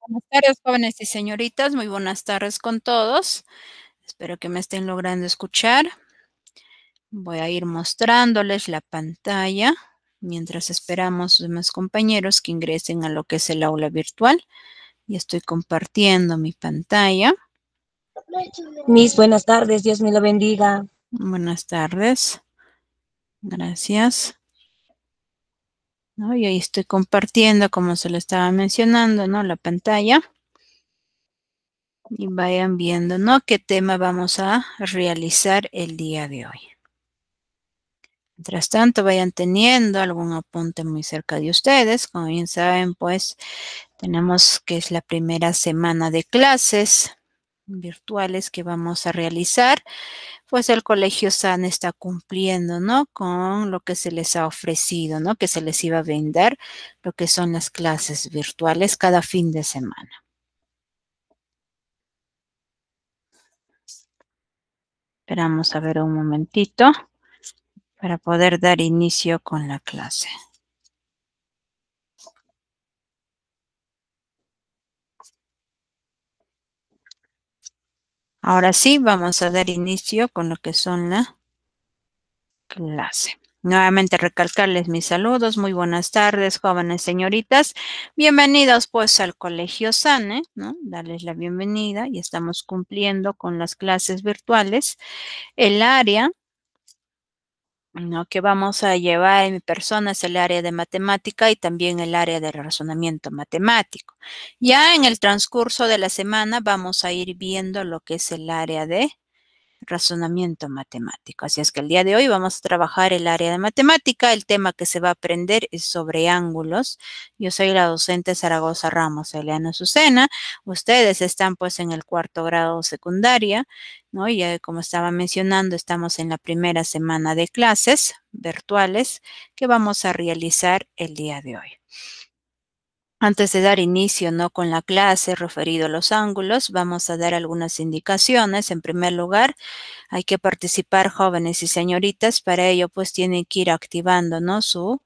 Buenas tardes, jóvenes y señoritas. Muy buenas tardes con todos. Espero que me estén logrando escuchar. Voy a ir mostrándoles la pantalla mientras esperamos a demás compañeros que ingresen a lo que es el aula virtual. Y estoy compartiendo mi pantalla. Miss, buenas tardes, Dios me lo bendiga. Buenas tardes. Gracias. ¿No? Y ahí estoy compartiendo, como se lo estaba mencionando, ¿no? La pantalla. Y vayan viendo, ¿no? ¿Qué tema vamos a realizar el día de hoy? Mientras tanto, vayan teniendo algún apunte muy cerca de ustedes. Como bien saben, pues tenemos que es la primera semana de clases virtuales que vamos a realizar. Pues el Colegio SAN está cumpliendo, ¿no? Con lo que se les ha ofrecido, ¿no? Que se les iba a brindar lo que son las clases virtuales cada fin de semana. Esperamos a ver un momentito para poder dar inicio con la clase. Ahora sí, vamos a dar inicio con lo que son la clase. Nuevamente recalcarles mis saludos. Muy buenas tardes, jóvenes señoritas. Bienvenidos pues al Colegio SANE, ¿no? Darles la bienvenida y estamos cumpliendo con las clases virtuales. El área, ¿no? Que vamos a llevar en mi persona es el área de matemática y también el área de razonamiento matemático. Ya en el transcurso de la semana vamos a ir viendo lo que es el área de razonamiento matemático. Así es que el día de hoy vamos a trabajar el área de matemática. El tema que se va a aprender es sobre ángulos. Yo soy la docente Zaragoza Ramos Eliana Azucena. Ustedes están pues en el cuarto grado secundaria, ¿no? Y como estaba mencionando, estamos en la primera semana de clases virtuales que vamos a realizar el día de hoy. Antes de dar inicio, ¿no? Con la clase referido a los ángulos, vamos a dar algunas indicaciones. En primer lugar, hay que participar jóvenes y señoritas. Para ello, pues tienen que ir activando, ¿no? Su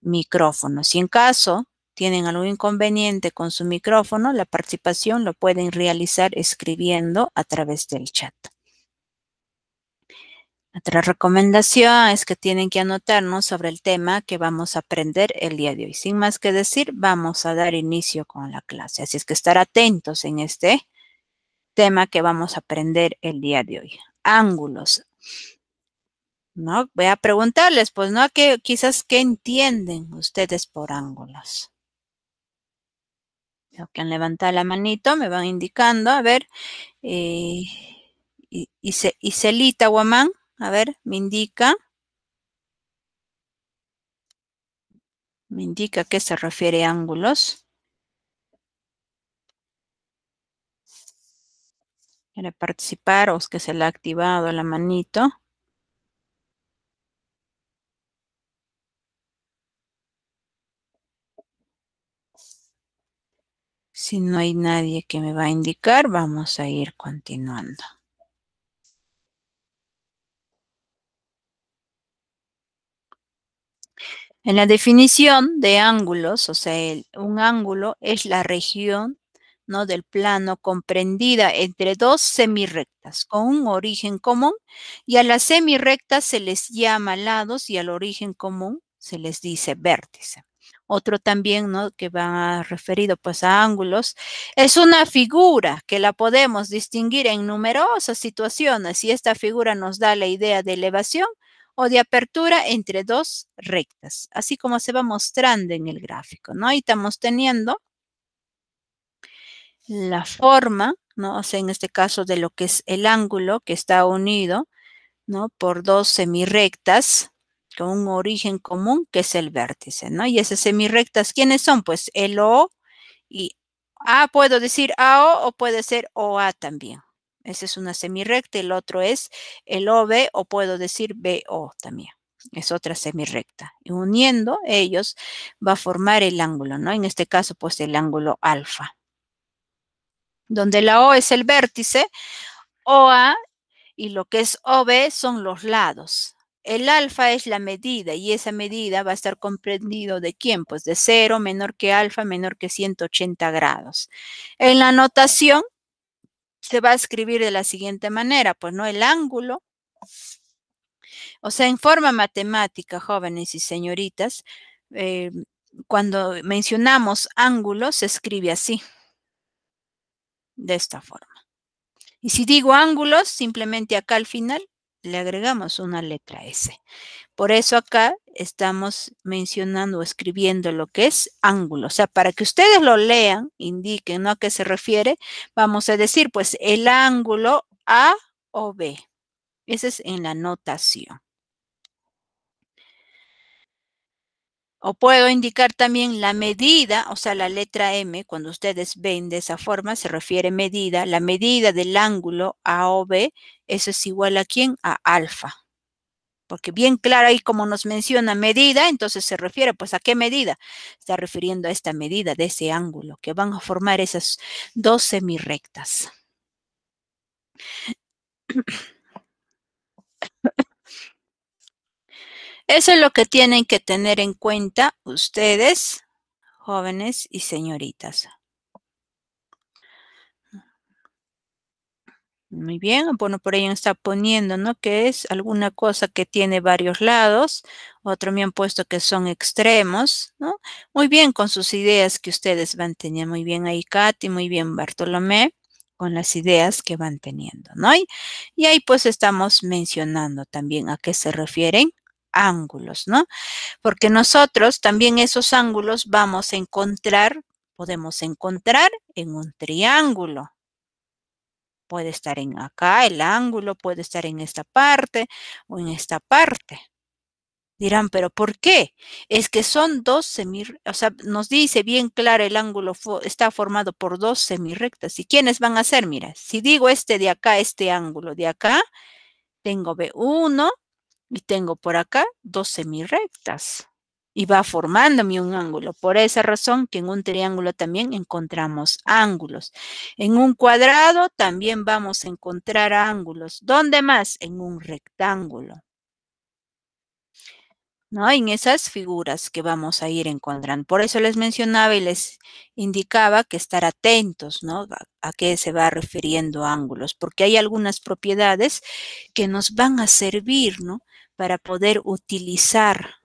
micrófono. Si en caso tienen algún inconveniente con su micrófono, la participación lo pueden realizar escribiendo a través del chat. Otra recomendación es que tienen que anotarnos sobre el tema que vamos a aprender el día de hoy. Sin más que decir, vamos a dar inicio con la clase. Así es que estar atentos en este tema que vamos a aprender el día de hoy. Ángulos. ¿No? Voy a preguntarles, pues, ¿no? ¿Qué, quizás qué entienden ustedes por ángulos? Veo que han levantado la manito, me van indicando, a ver, eh, y Celita Guamán, a ver, me indica a qué se refiere ángulos. ¿Quiere participar o es que se le ha activado la manito? Si no hay nadie que me va a indicar, vamos a ir continuando. En la definición de ángulos, o sea, un ángulo es la región, ¿no? Del plano comprendida entre dos semirrectas con un origen común, y a las semirrectas se les llama lados y al origen común se les dice vértice. Otro también, ¿no? Que va referido pues a ángulos, es una figura que la podemos distinguir en numerosas situaciones y esta figura nos da la idea de elevación o de apertura entre dos rectas, así como se va mostrando en el gráfico, ¿no? Y estamos teniendo la forma, ¿no? O sea, en este caso de lo que es el ángulo que está unido, ¿no? Por dos semirrectas con un origen común que es el vértice, ¿no? Y esas semirrectas, ¿quiénes son? Pues el O y A, puedo decir AO o puede ser OA también. Esa es una semirrecta, el otro es el OB o puedo decir BO también. Es otra semirrecta. Y uniendo ellos va a formar el ángulo, ¿no? En este caso, pues el ángulo alfa. Donde la O es el vértice, OA y lo que es OB son los lados. el alfa es la medida y esa medida va a estar comprendido de quién, pues de 0 menor que alfa menor que 180 grados. En la notación se va a escribir de la siguiente manera, pues no el ángulo, o sea, en forma matemática, jóvenes y señoritas, cuando mencionamos ángulo se escribe así, de esta forma. Y si digo ángulos, simplemente acá al final le agregamos una letra S. Por eso acá estamos mencionando o escribiendo lo que es ángulo. O sea, para que ustedes lo lean, indiquen, ¿no?, a qué se refiere, vamos a decir, pues, el ángulo A o B. Ese es en la notación. O puedo indicar también la medida, o sea, la letra M, cuando ustedes ven de esa forma, se refiere medida. La medida del ángulo A o B, eso es igual a ¿quién? A alfa. Porque bien claro ahí como nos menciona medida, entonces se refiere pues a qué medida. Está refiriendo a esta medida de ese ángulo, que van a formar esas dos semirrectas. Eso es lo que tienen que tener en cuenta ustedes, jóvenes y señoritas. Muy bien, bueno, por ahí está poniendo, ¿no?, que es alguna cosa que tiene varios lados. Otro me han puesto que son extremos, ¿no? Muy bien con sus ideas que ustedes van teniendo. Muy bien ahí, Katy, muy bien, Bartolomé, con las ideas que van teniendo, ¿no? Y ahí pues estamos mencionando también a qué se refieren ángulos, ¿no? Porque nosotros también esos ángulos vamos a encontrar, podemos encontrar en un triángulo. Puede estar en acá, el ángulo, puede estar en esta parte o en esta parte. Dirán, ¿pero por qué? Es que son dos semirrectas, o sea, nos dice bien claro el ángulo está formado por dos semirrectas. ¿Y quiénes van a ser? Mira, si digo este de acá, este ángulo de acá, tengo B1 y tengo por acá dos semirrectas. Y va formándome un ángulo. Por esa razón que en un triángulo también encontramos ángulos. En un cuadrado también vamos a encontrar ángulos. ¿Dónde más? En un rectángulo, ¿no? En esas figuras que vamos a ir encontrando. Por eso les mencionaba y les indicaba que estar atentos, ¿no?, a qué se va refiriendo ángulos, porque hay algunas propiedades que nos van a servir, ¿no?, para poder utilizar,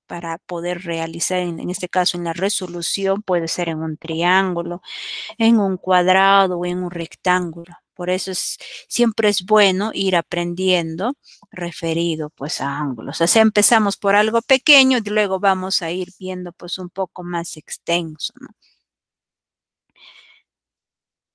para poder realizar, en este caso en la resolución, puede ser en un triángulo, en un cuadrado o en un rectángulo. Por eso siempre es bueno ir aprendiendo referido pues a ángulos. O sea, empezamos por algo pequeño y luego vamos a ir viendo pues un poco más extenso, ¿no?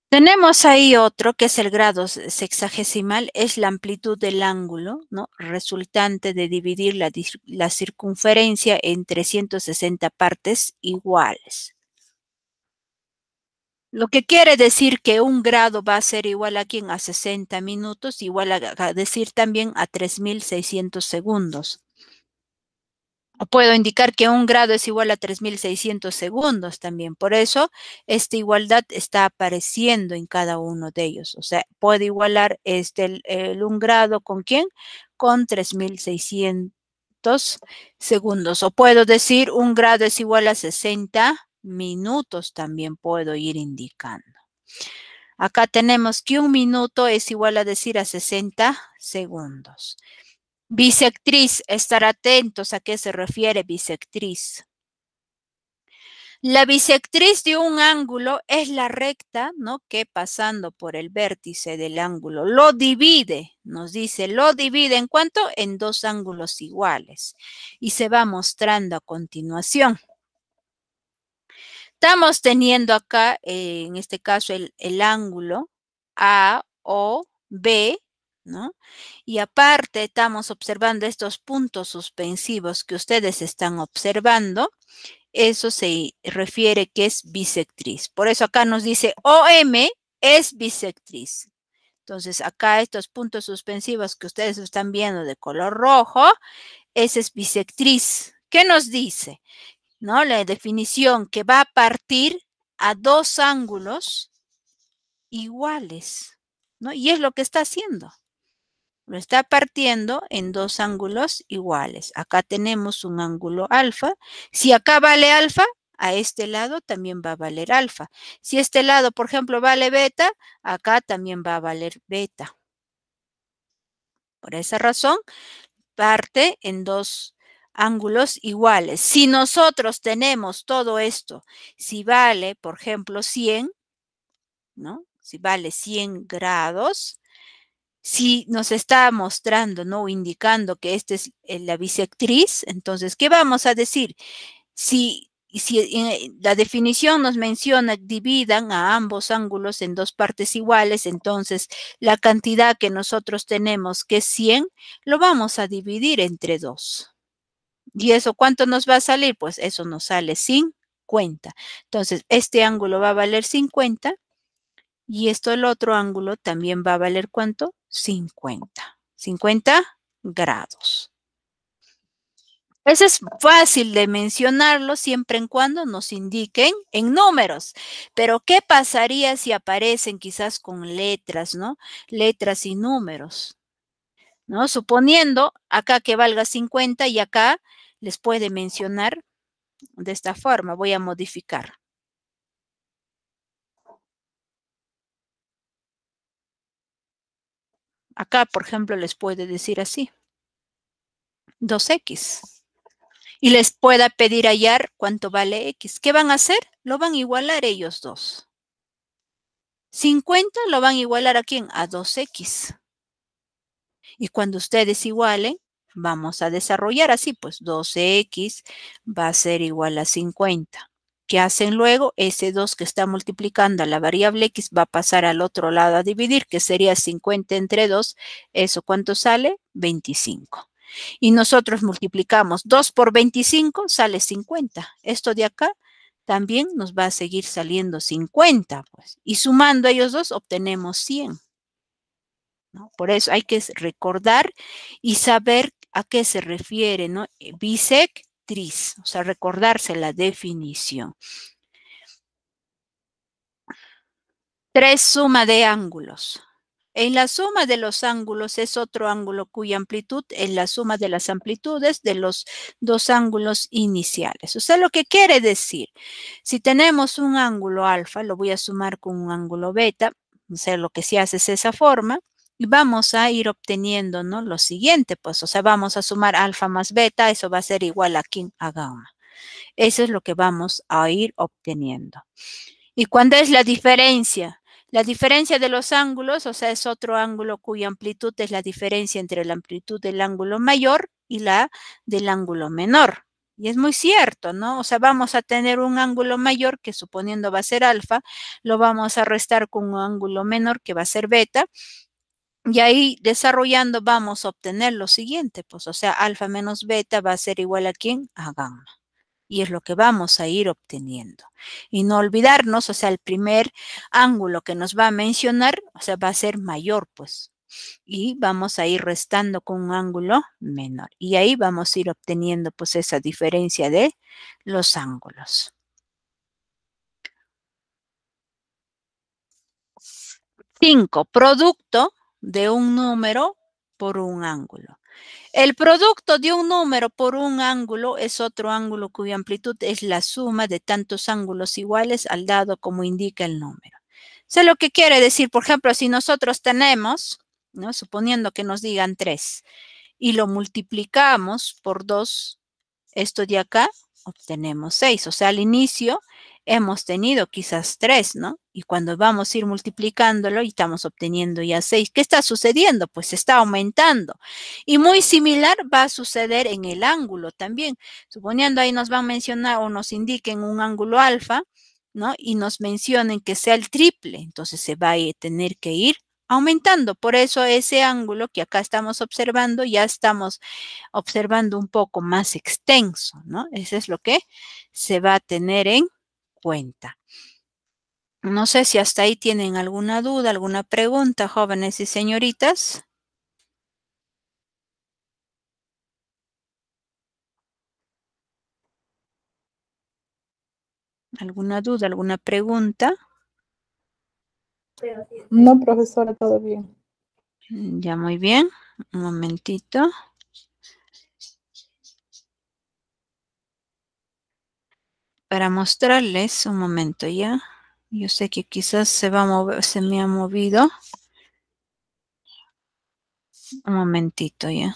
Tenemos ahí otro que es el grado sexagesimal, es la amplitud del ángulo, ¿no?, resultante de dividir la circunferencia en 360 partes iguales. Lo que quiere decir que un grado va a ser igual a ¿quién? A 60 minutos, igual a decir también a 3.600 segundos. O puedo indicar que un grado es igual a 3.600 segundos también. Por eso, esta igualdad está apareciendo en cada uno de ellos. O sea, puedo igualar el 1 grado ¿con quién? Con 3.600 segundos. O puedo decir 1 grado es igual a 60 minutos, también puedo ir indicando. Acá tenemos que 1 minuto es igual a decir a 60 segundos. Bisectriz, estar atentos a qué se refiere bisectriz. La bisectriz de un ángulo es la recta, ¿no?, que pasando por el vértice del ángulo lo divide, nos dice, lo divide ¿en cuánto? En dos ángulos iguales. Y se va mostrando a continuación. Estamos teniendo acá, en este caso, el ángulo A o B, ¿no? Y aparte estamos observando estos puntos suspensivos que ustedes están observando. Eso se refiere que es bisectriz. Por eso acá nos dice OM es bisectriz. Entonces acá estos puntos suspensivos que ustedes están viendo de color rojo, ese es bisectriz. ¿Qué nos dice? ¿No? La definición que va a partir a dos ángulos iguales, ¿no? Y es lo que está haciendo. lo está partiendo en dos ángulos iguales. Acá tenemos un ángulo alfa. Si acá vale alfa, a este lado también va a valer alfa. Si este lado, por ejemplo, vale beta, acá también va a valer beta. Por esa razón, parte en dos ángulos iguales. Si nosotros tenemos todo esto, si vale, por ejemplo, 100, ¿no? Si vale 100 grados, si nos está mostrando, ¿no? Indicando que esta es la bisectriz, entonces, ¿qué vamos a decir? Si la definición nos menciona dividan a ambos ángulos en dos partes iguales, entonces la cantidad que nosotros tenemos, que es 100, lo vamos a dividir entre 2. ¿Y eso cuánto nos va a salir? Pues eso nos sale 50. Entonces, este ángulo va a valer 50 y esto, el otro ángulo, también va a valer ¿cuánto? 50. 50 grados. Eso es fácil de mencionarlo siempre en cuando nos indiquen en números. Pero, ¿qué pasaría si aparecen quizás con letras, ¿no? Letras y números, ¿no? Suponiendo acá que valga 50 y acá les puede mencionar de esta forma. Voy a modificar. Acá, por ejemplo, les puede decir así. 2x. Y les pueda pedir hallar cuánto vale x. ¿Qué van a hacer? Lo van a igualar ellos dos. 50 lo van a igualar ¿a quién? A 2x. Y cuando ustedes igualen, vamos a desarrollar así, pues 12x va a ser igual a 50. ¿Qué hacen luego? Ese 2 que está multiplicando a la variable x va a pasar al otro lado a dividir, que sería 50 entre 2. ¿Eso cuánto sale? 25. Y nosotros multiplicamos 2 por 25, sale 50. Esto de acá también nos va a seguir saliendo 50. Pues. Y sumando a ellos dos, obtenemos 100. ¿No? Por eso hay que recordar y saber a qué se refiere, ¿no? Bisectriz, o sea, recordarse la definición. 3, suma de ángulos. En la suma de los ángulos es otro ángulo cuya amplitud es la suma de las amplitudes de los dos ángulos iniciales. O sea, lo que quiere decir, si tenemos un ángulo alfa, lo voy a sumar con un ángulo beta, o sea, lo que se hace es esa forma, y vamos a ir obteniendo, ¿no? Lo siguiente, pues, o sea, vamos a sumar alfa más beta, eso va a ser igual a gamma. Eso es lo que vamos a ir obteniendo. ¿Y cuándo es la diferencia? La diferencia de los ángulos, o sea, es otro ángulo cuya amplitud es la diferencia entre la amplitud del ángulo mayor y la del ángulo menor. Y es muy cierto, ¿no? O sea, vamos a tener un ángulo mayor que suponiendo va a ser alfa, lo vamos a restar con un ángulo menor que va a ser beta. Y ahí desarrollando vamos a obtener lo siguiente, pues, o sea, alfa menos beta va a ser igual a ¿quién? A gamma. Y es lo que vamos a ir obteniendo. Y no olvidarnos, o sea, el primer ángulo que nos va a mencionar, o sea, va a ser mayor, pues. Y vamos a ir restando con un ángulo menor. Y ahí vamos a ir obteniendo, pues, esa diferencia de los ángulos. 5. Producto de un número por un ángulo. El producto de un número por un ángulo es otro ángulo cuya amplitud es la suma de tantos ángulos iguales al dado como indica el número. Eso es lo que quiere decir, por ejemplo, si nosotros tenemos, ¿no? Suponiendo que nos digan 3 y lo multiplicamos por 2, esto de acá, obtenemos 6. O sea, al inicio hemos tenido quizás 3, ¿no? Y cuando vamos a ir multiplicándolo y estamos obteniendo ya 6. ¿Qué está sucediendo? Pues está aumentando. Y muy similar va a suceder en el ángulo también. Suponiendo ahí nos van a mencionar o nos indiquen un ángulo alfa, ¿no? Y nos mencionen que sea el triple. Entonces se va a tener que ir aumentando. Por eso ese ángulo que acá estamos observando, ya estamos observando un poco más extenso, ¿no? Eso es lo que se va a tener en cuenta. No sé si hasta ahí tienen alguna duda, alguna pregunta, jóvenes y señoritas. ¿Alguna duda, alguna pregunta? No, profesora, todo bien. Ya, muy bien. Un momentito. Para mostrarles, un momento ya. Yo sé que quizás se va a mover, se me ha movido. Un momentito ya.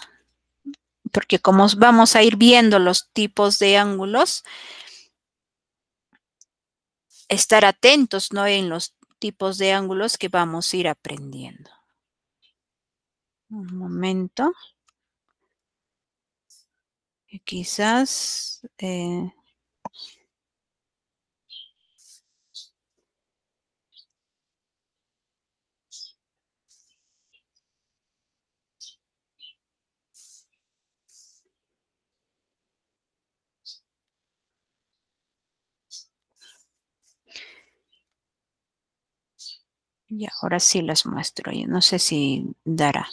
Porque como vamos a ir viendo los tipos de ángulos, estar atentos, ¿no? En los tipos de ángulos que vamos a ir aprendiendo. Un momento. Y quizás ya, ahora sí las muestro. Yo no sé si dará.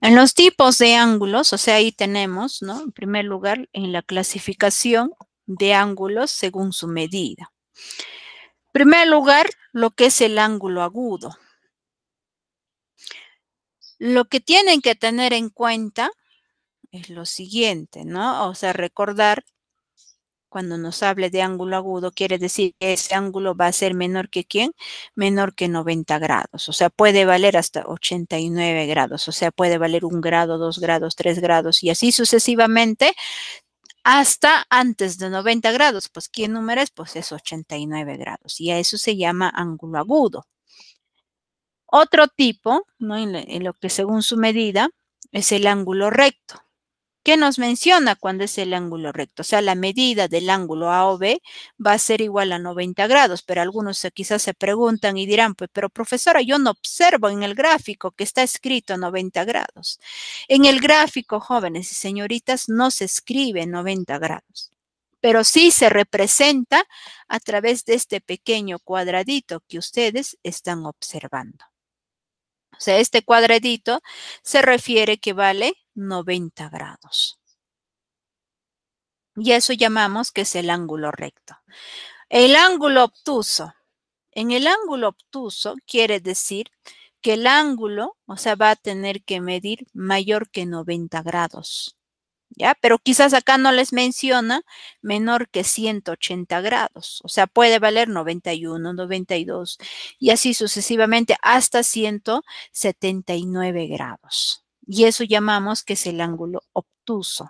En los tipos de ángulos, o sea, ahí tenemos, ¿no? En primer lugar, en la clasificación de ángulos según su medida. En primer lugar, lo que es el ángulo agudo. Lo que tienen que tener en cuenta es lo siguiente, ¿no? O sea, recordar cuando nos hable de ángulo agudo, quiere decir que ese ángulo va a ser menor que ¿quién? Menor que 90 grados. O sea, puede valer hasta 89 grados. O sea, puede valer 1 grado, 2 grados, 3 grados y así sucesivamente hasta antes de 90 grados. Pues, ¿qué número es? Pues es 89 grados. Y a eso se llama ángulo agudo. Otro tipo, ¿no? En lo que según su medida, es el ángulo recto. ¿Qué nos menciona cuando es el ángulo recto? O sea, la medida del ángulo A o B va a ser igual a 90 grados, pero algunos quizás se preguntan y dirán, pues, pero profesora, yo no observo en el gráfico que está escrito 90 grados. En el gráfico, jóvenes y señoritas, no se escribe 90 grados, pero sí se representa a través de este pequeño cuadradito que ustedes están observando. O sea, este cuadradito se refiere que vale 90 grados. Y eso llamamos que es el ángulo recto. El ángulo obtuso. En el ángulo obtuso quiere decir que el ángulo, o sea, va a tener que medir mayor que 90 grados. ¿Ya? Pero quizás acá no les menciona menor que 180 grados. O sea, puede valer 91, 92 y así sucesivamente hasta 179 grados. Y eso llamamos que es el ángulo obtuso.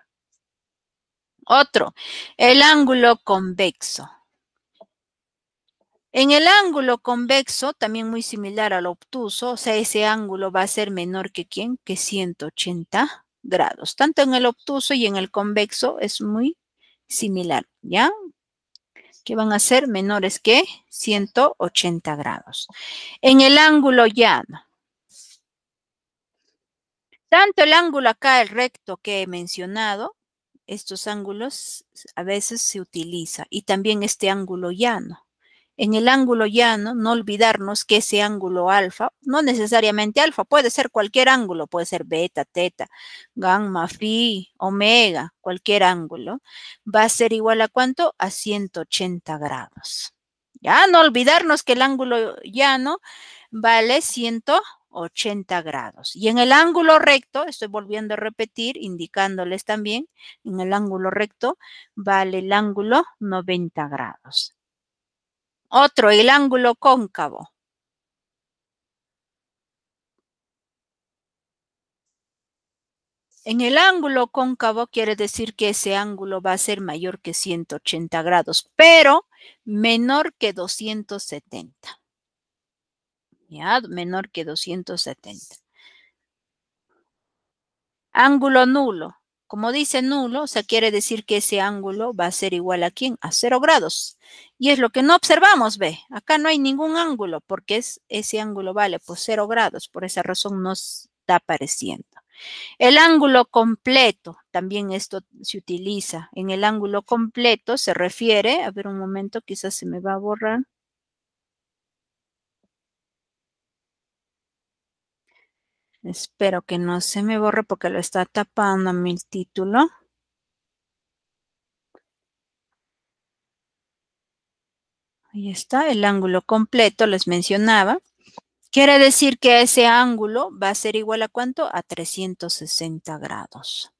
Otro, el ángulo convexo. En el ángulo convexo, también muy similar al obtuso, o sea, ese ángulo va a ser menor que ¿quién? Que 180 grados. Tanto en el obtuso y en el convexo es muy similar, ¿ya? Que van a ser menores que 180 grados. En el ángulo llano, tanto el ángulo acá, el recto que he mencionado, estos ángulos a veces se utiliza y también este ángulo llano. En el ángulo llano, no olvidarnos que ese ángulo alfa, no necesariamente alfa, puede ser cualquier ángulo, puede ser beta, teta, gamma, phi, omega, cualquier ángulo, va a ser igual a ¿cuánto? A 180 grados. Ya, no olvidarnos que el ángulo llano vale 180 grados. Y en el ángulo recto, estoy volviendo a repetir, indicándoles también, en el ángulo recto vale el ángulo 90 grados. Otro, el ángulo cóncavo. En el ángulo cóncavo quiere decir que ese ángulo va a ser mayor que 180 grados, pero menor que 270. ¿Ya? Menor que 270. Ángulo nulo. Como dice nulo, o sea, quiere decir que ese ángulo va a ser igual a ¿quién? A 0 grados. Y es lo que no observamos, ve. Acá no hay ningún ángulo porque ese ángulo vale pues 0 grados. Por esa razón no está apareciendo. El ángulo completo, también esto se utiliza. En el ángulo completo se refiere, a ver un momento, quizás se me va a borrar. Espero que no se me borre porque lo está tapando mi título. Ahí está, el ángulo completo, les mencionaba. Quiere decir que ese ángulo va a ser igual a ¿cuánto? A 360 grados.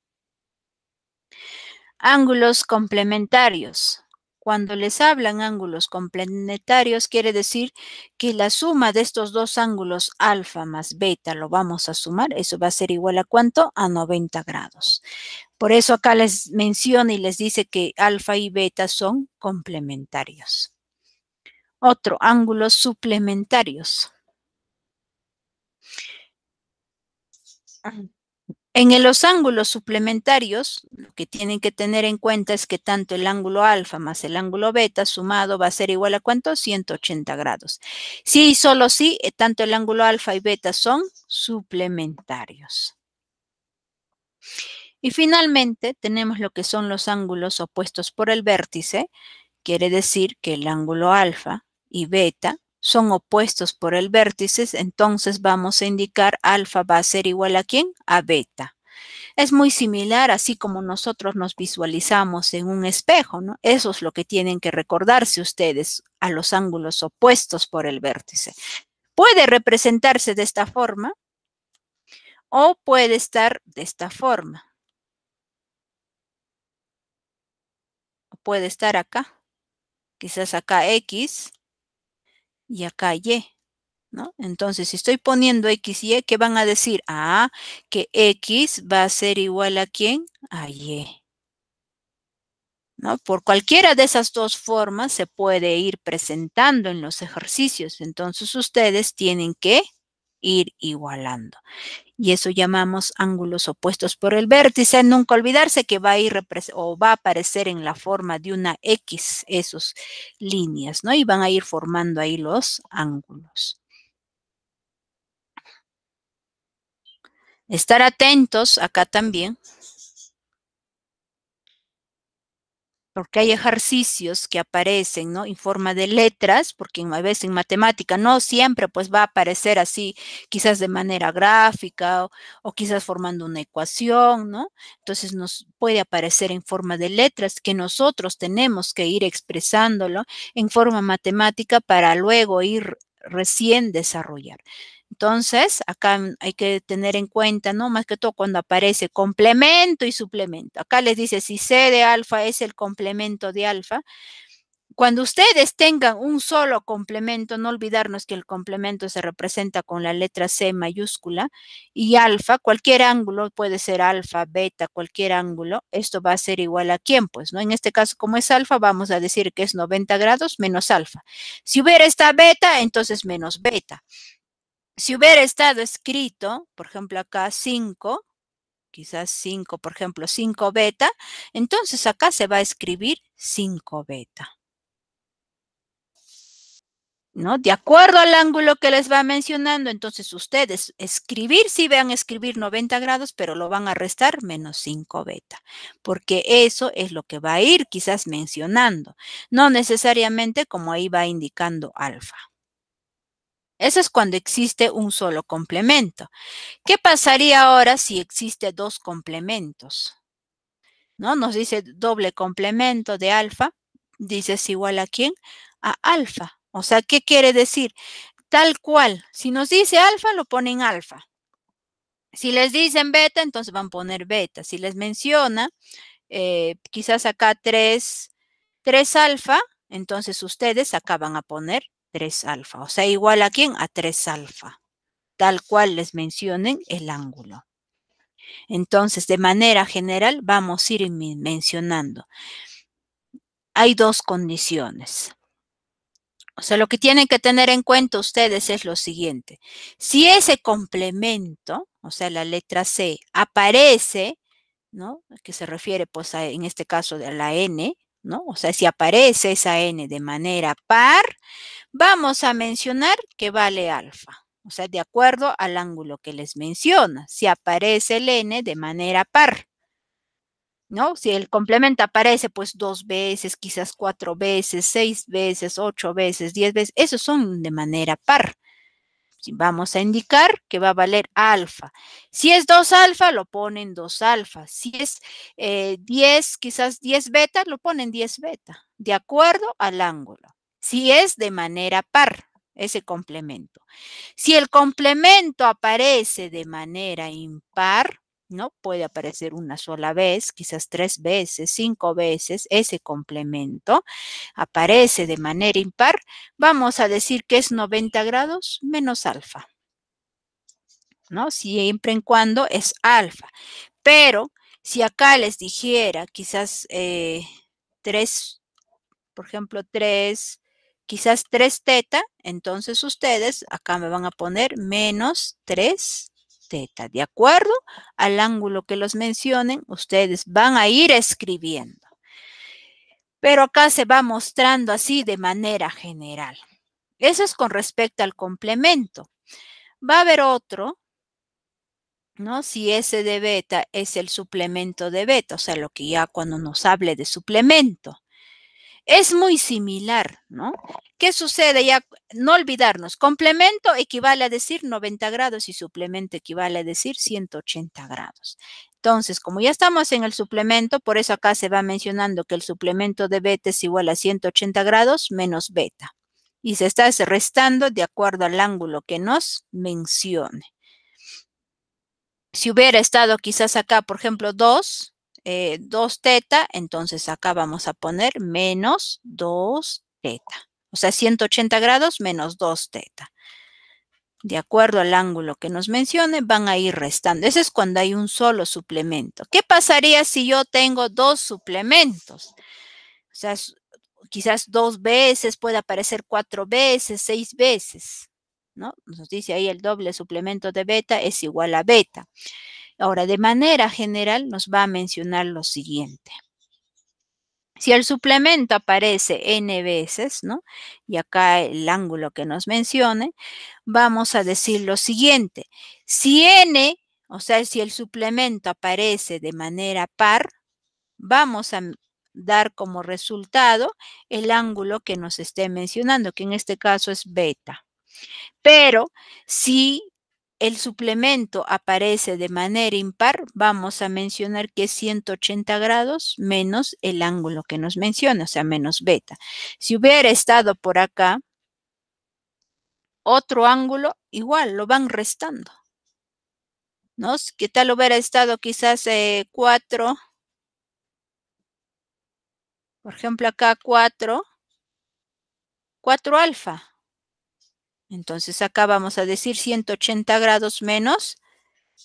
Ángulos complementarios. Cuando les hablan ángulos complementarios, quiere decir que la suma de estos dos ángulos alfa más beta lo vamos a sumar. Eso va a ser igual a ¿cuánto? A 90 grados. Por eso acá les menciona y les dice que alfa y beta son complementarios. Otro, ángulos suplementarios. En los ángulos suplementarios, lo que tienen que tener en cuenta es que tanto el ángulo alfa más el ángulo beta sumado va a ser igual a ¿cuánto? 180 grados. Sí y solo sí, tanto el ángulo alfa y beta son suplementarios. Y finalmente tenemos lo que son los ángulos opuestos por el vértice. Quiere decir que el ángulo alfa y beta son opuestos por el vértice, entonces vamos a indicar alfa va a ser igual a ¿quién? A beta. Es muy similar, así como nosotros nos visualizamos en un espejo, ¿no? Eso es lo que tienen que recordarse ustedes a los ángulos opuestos por el vértice. Puede representarse de esta forma o puede estar de esta forma. O puede estar acá, quizás acá X y acá Y. ¿No? Entonces, si estoy poniendo X y Y, ¿qué van a decir? Ah, que X va a ser igual a ¿quién? A Y. ¿No? Por cualquiera de esas dos formas se puede ir presentando en los ejercicios. Entonces, ustedes tienen que ir igualando. Y eso llamamos ángulos opuestos por el vértice. Nunca olvidarse que va a ir o va a aparecer en la forma de una X, esos líneas, ¿no? Y van a ir formando ahí los ángulos. Estar atentos acá también, porque hay ejercicios que aparecen, ¿no? En forma de letras, porque a veces en matemática no siempre pues va a aparecer así, quizás de manera gráfica o quizás formando una ecuación, ¿no? Entonces nos puede aparecer en forma de letras que nosotros tenemos que ir expresándolo en forma matemática para luego ir recién desarrollar. Entonces, acá hay que tener en cuenta, ¿no? Más que todo cuando aparece complemento y suplemento. Acá les dice si C de alfa es el complemento de alfa. Cuando ustedes tengan un solo complemento, no olvidarnos que el complemento se representa con la letra C mayúscula y alfa, cualquier ángulo puede ser alfa, beta, cualquier ángulo, esto va a ser igual a ¿quién? Pues, ¿no? En este caso, como es alfa, vamos a decir que es 90 grados menos alfa. Si hubiera esta beta, entonces menos beta. Si hubiera estado escrito, por ejemplo, acá 5, quizás 5, por ejemplo, 5 beta, entonces acá se va a escribir 5 beta. ¿No? De acuerdo al ángulo que les va mencionando, entonces ustedes escribir, sí van a escribir 90 grados, pero lo van a restar menos 5 beta, porque eso es lo que va a ir quizás mencionando, no necesariamente como ahí va indicando alfa. Eso es cuando existe un solo complemento. ¿Qué pasaría ahora si existe dos complementos? ¿No? Nos dice doble complemento de alfa, dice es igual a ¿quién? A alfa. O sea, ¿qué quiere decir? Tal cual, si nos dice alfa, lo ponen alfa. Si les dicen beta, entonces van a poner beta. Si les menciona, quizás acá 3 alfa, entonces ustedes acá van a poner 3 alfa. O sea, igual a ¿quién? A 3 alfa. Tal cual les mencionen el ángulo. Entonces, de manera general, vamos a ir mencionando. Hay dos condiciones. O sea, lo que tienen que tener en cuenta ustedes es lo siguiente. Si ese complemento, o sea, la letra C, aparece, ¿no? Que se refiere, pues, en este caso, a la N, ¿no? O sea, si aparece esa N de manera par, vamos a mencionar que vale alfa. O sea, de acuerdo al ángulo que les menciona, si aparece el N de manera par. ¿No? Si el complemento aparece pues 2 veces, quizás 4 veces, 6 veces, 8 veces, 10 veces, esos son de manera par. Vamos a indicar que va a valer alfa. Si es 2 alfa, lo ponen 2 alfa. Si es 10, quizás 10 beta, lo ponen 10 beta, de acuerdo al ángulo. Si es de manera par. ese complemento. Si el complemento aparece de manera impar, ¿no? Puede aparecer una sola vez, quizás 3 veces, 5 veces, ese complemento aparece de manera impar, vamos a decir que es 90 grados menos alfa, ¿no? Siempre y cuando es alfa. Pero si acá les dijera quizás 3, por ejemplo, 3, quizás 3 teta, entonces ustedes acá me van a poner menos 3 teta. De acuerdo al ángulo que los mencionen, ustedes van a ir escribiendo. Pero acá se va mostrando así de manera general. Eso es con respecto al complemento. Va a haber otro, ¿no? Si S de beta es el suplemento de beta, o sea, lo que ya cuando nos hable de suplemento. Es muy similar, ¿no? ¿Qué sucede? Ya no olvidarnos, complemento equivale a decir 90 grados y suplemento equivale a decir 180 grados. Entonces, como ya estamos en el suplemento, por eso acá se va mencionando que el suplemento de beta es igual a 180 grados menos beta. Y se está restando de acuerdo al ángulo que nos mencione. Si hubiera estado quizás acá, por ejemplo, 2 teta, entonces acá vamos a poner menos 2 teta. O sea, 180 grados menos 2 teta. De acuerdo al ángulo que nos mencione, van a ir restando. Ese es cuando hay un solo suplemento. ¿Qué pasaría si yo tengo 2 suplementos? O sea, quizás 2 veces, puede aparecer 4 veces, 6 veces, ¿no? Nos dice ahí el doble suplemento de beta es igual a beta. Ahora, de manera general, nos va a mencionar lo siguiente. Si el suplemento aparece n veces, ¿no? Y acá el ángulo que nos mencione, vamos a decir lo siguiente. Si n, o sea, si el suplemento aparece de manera par, vamos a dar como resultado el ángulo que nos esté mencionando, que en este caso es beta. Pero si el suplemento aparece de manera impar, vamos a mencionar que es 180 grados menos el ángulo que nos menciona, o sea, menos beta. Si hubiera estado por acá, otro ángulo, igual lo van restando, ¿no? ¿Qué tal hubiera estado quizás 4? Por ejemplo, acá 4 alfa. Entonces acá vamos a decir 180 grados menos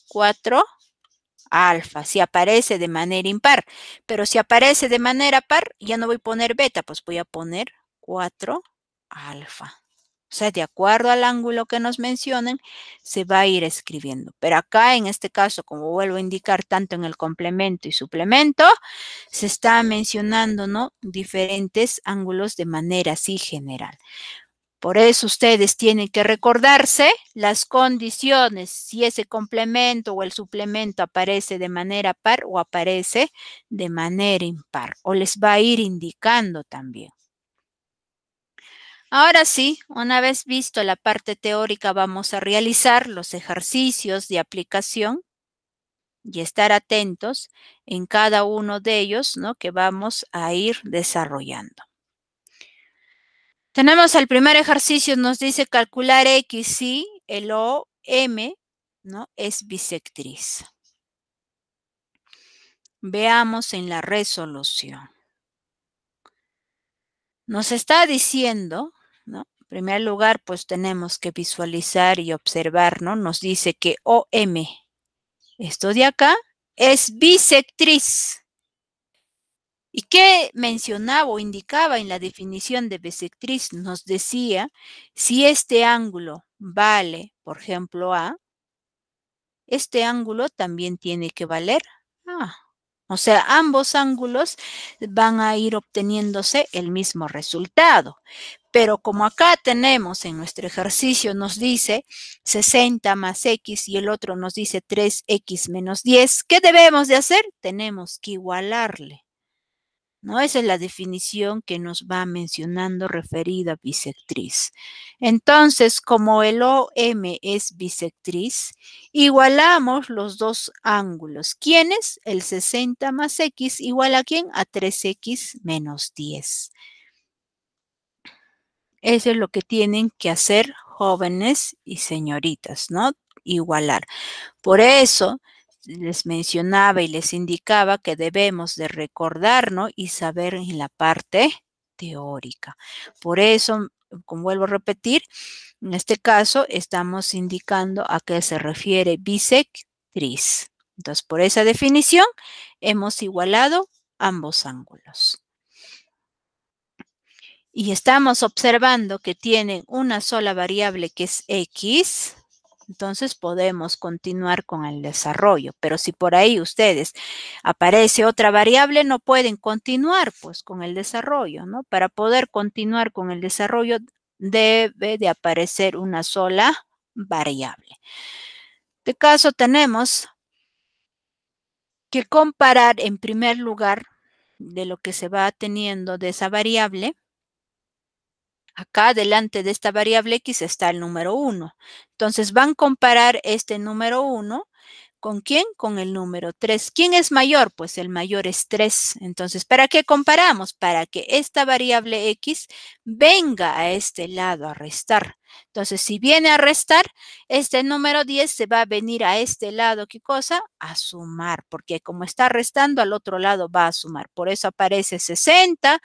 4 alfa, si aparece de manera impar. Pero si aparece de manera par, ya no voy a poner beta, pues voy a poner 4 alfa. O sea, de acuerdo al ángulo que nos mencionen, se va a ir escribiendo. Pero acá, en este caso, como vuelvo a indicar, tanto en el complemento y suplemento, se está mencionando, ¿no? Diferentes ángulos de manera así general. Por eso ustedes tienen que recordarse las condiciones, si ese complemento o el suplemento aparece de manera par o aparece de manera impar, o les va a ir indicando también. Ahora sí, una vez visto la parte teórica, vamos a realizar los ejercicios de aplicación y estar atentos en cada uno de ellos, ¿no? Que vamos a ir desarrollando. Tenemos el primer ejercicio, nos dice calcular X si el OM, ¿no? Es bisectriz. Veamos en la resolución. Nos está diciendo, ¿no? En primer lugar, pues tenemos que visualizar y observar, ¿no? Nos dice que OM, esto de acá, es bisectriz. ¿Y qué mencionaba o indicaba en la definición de bisectriz? Nos decía, si este ángulo vale, por ejemplo, A, este ángulo también tiene que valer A. O sea, ambos ángulos van a ir obteniéndose el mismo resultado. Pero como acá tenemos en nuestro ejercicio, nos dice 60 más X y el otro nos dice 3X menos 10, ¿qué debemos de hacer? Tenemos que igualarle, ¿no? Esa es la definición que nos va mencionando referida a bisectriz. Entonces, como el OM es bisectriz, igualamos los dos ángulos. ¿Quiénes? El 60 más X igual a ¿quién? A 3X menos 10. Eso es lo que tienen que hacer jóvenes y señoritas, ¿no? Igualar. Por eso les mencionaba y les indicaba que debemos de recordar, ¿no? Y saber en la parte teórica. Por eso, como vuelvo a repetir, en este caso estamos indicando a qué se refiere bisectriz. Entonces, por esa definición, hemos igualado ambos ángulos. Y estamos observando que tienen una sola variable que es X, entonces podemos continuar con el desarrollo. Pero si por ahí ustedes aparece otra variable, no pueden continuar pues con el desarrollo, ¿no? Para poder continuar con el desarrollo debe de aparecer una sola variable. En este caso tenemos que comparar en primer lugar de lo que se va teniendo de esa variable. Acá delante de esta variable X está el número 1. Entonces van a comparar este número 1 ¿con quién? Con el número 3. ¿Quién es mayor? Pues el mayor es 3. Entonces, ¿para qué comparamos? Para que esta variable X venga a este lado a restar. Entonces, si viene a restar, este número 10 se va a venir a este lado, ¿qué cosa? A sumar, porque como está restando, al otro lado va a sumar. Por eso aparece 60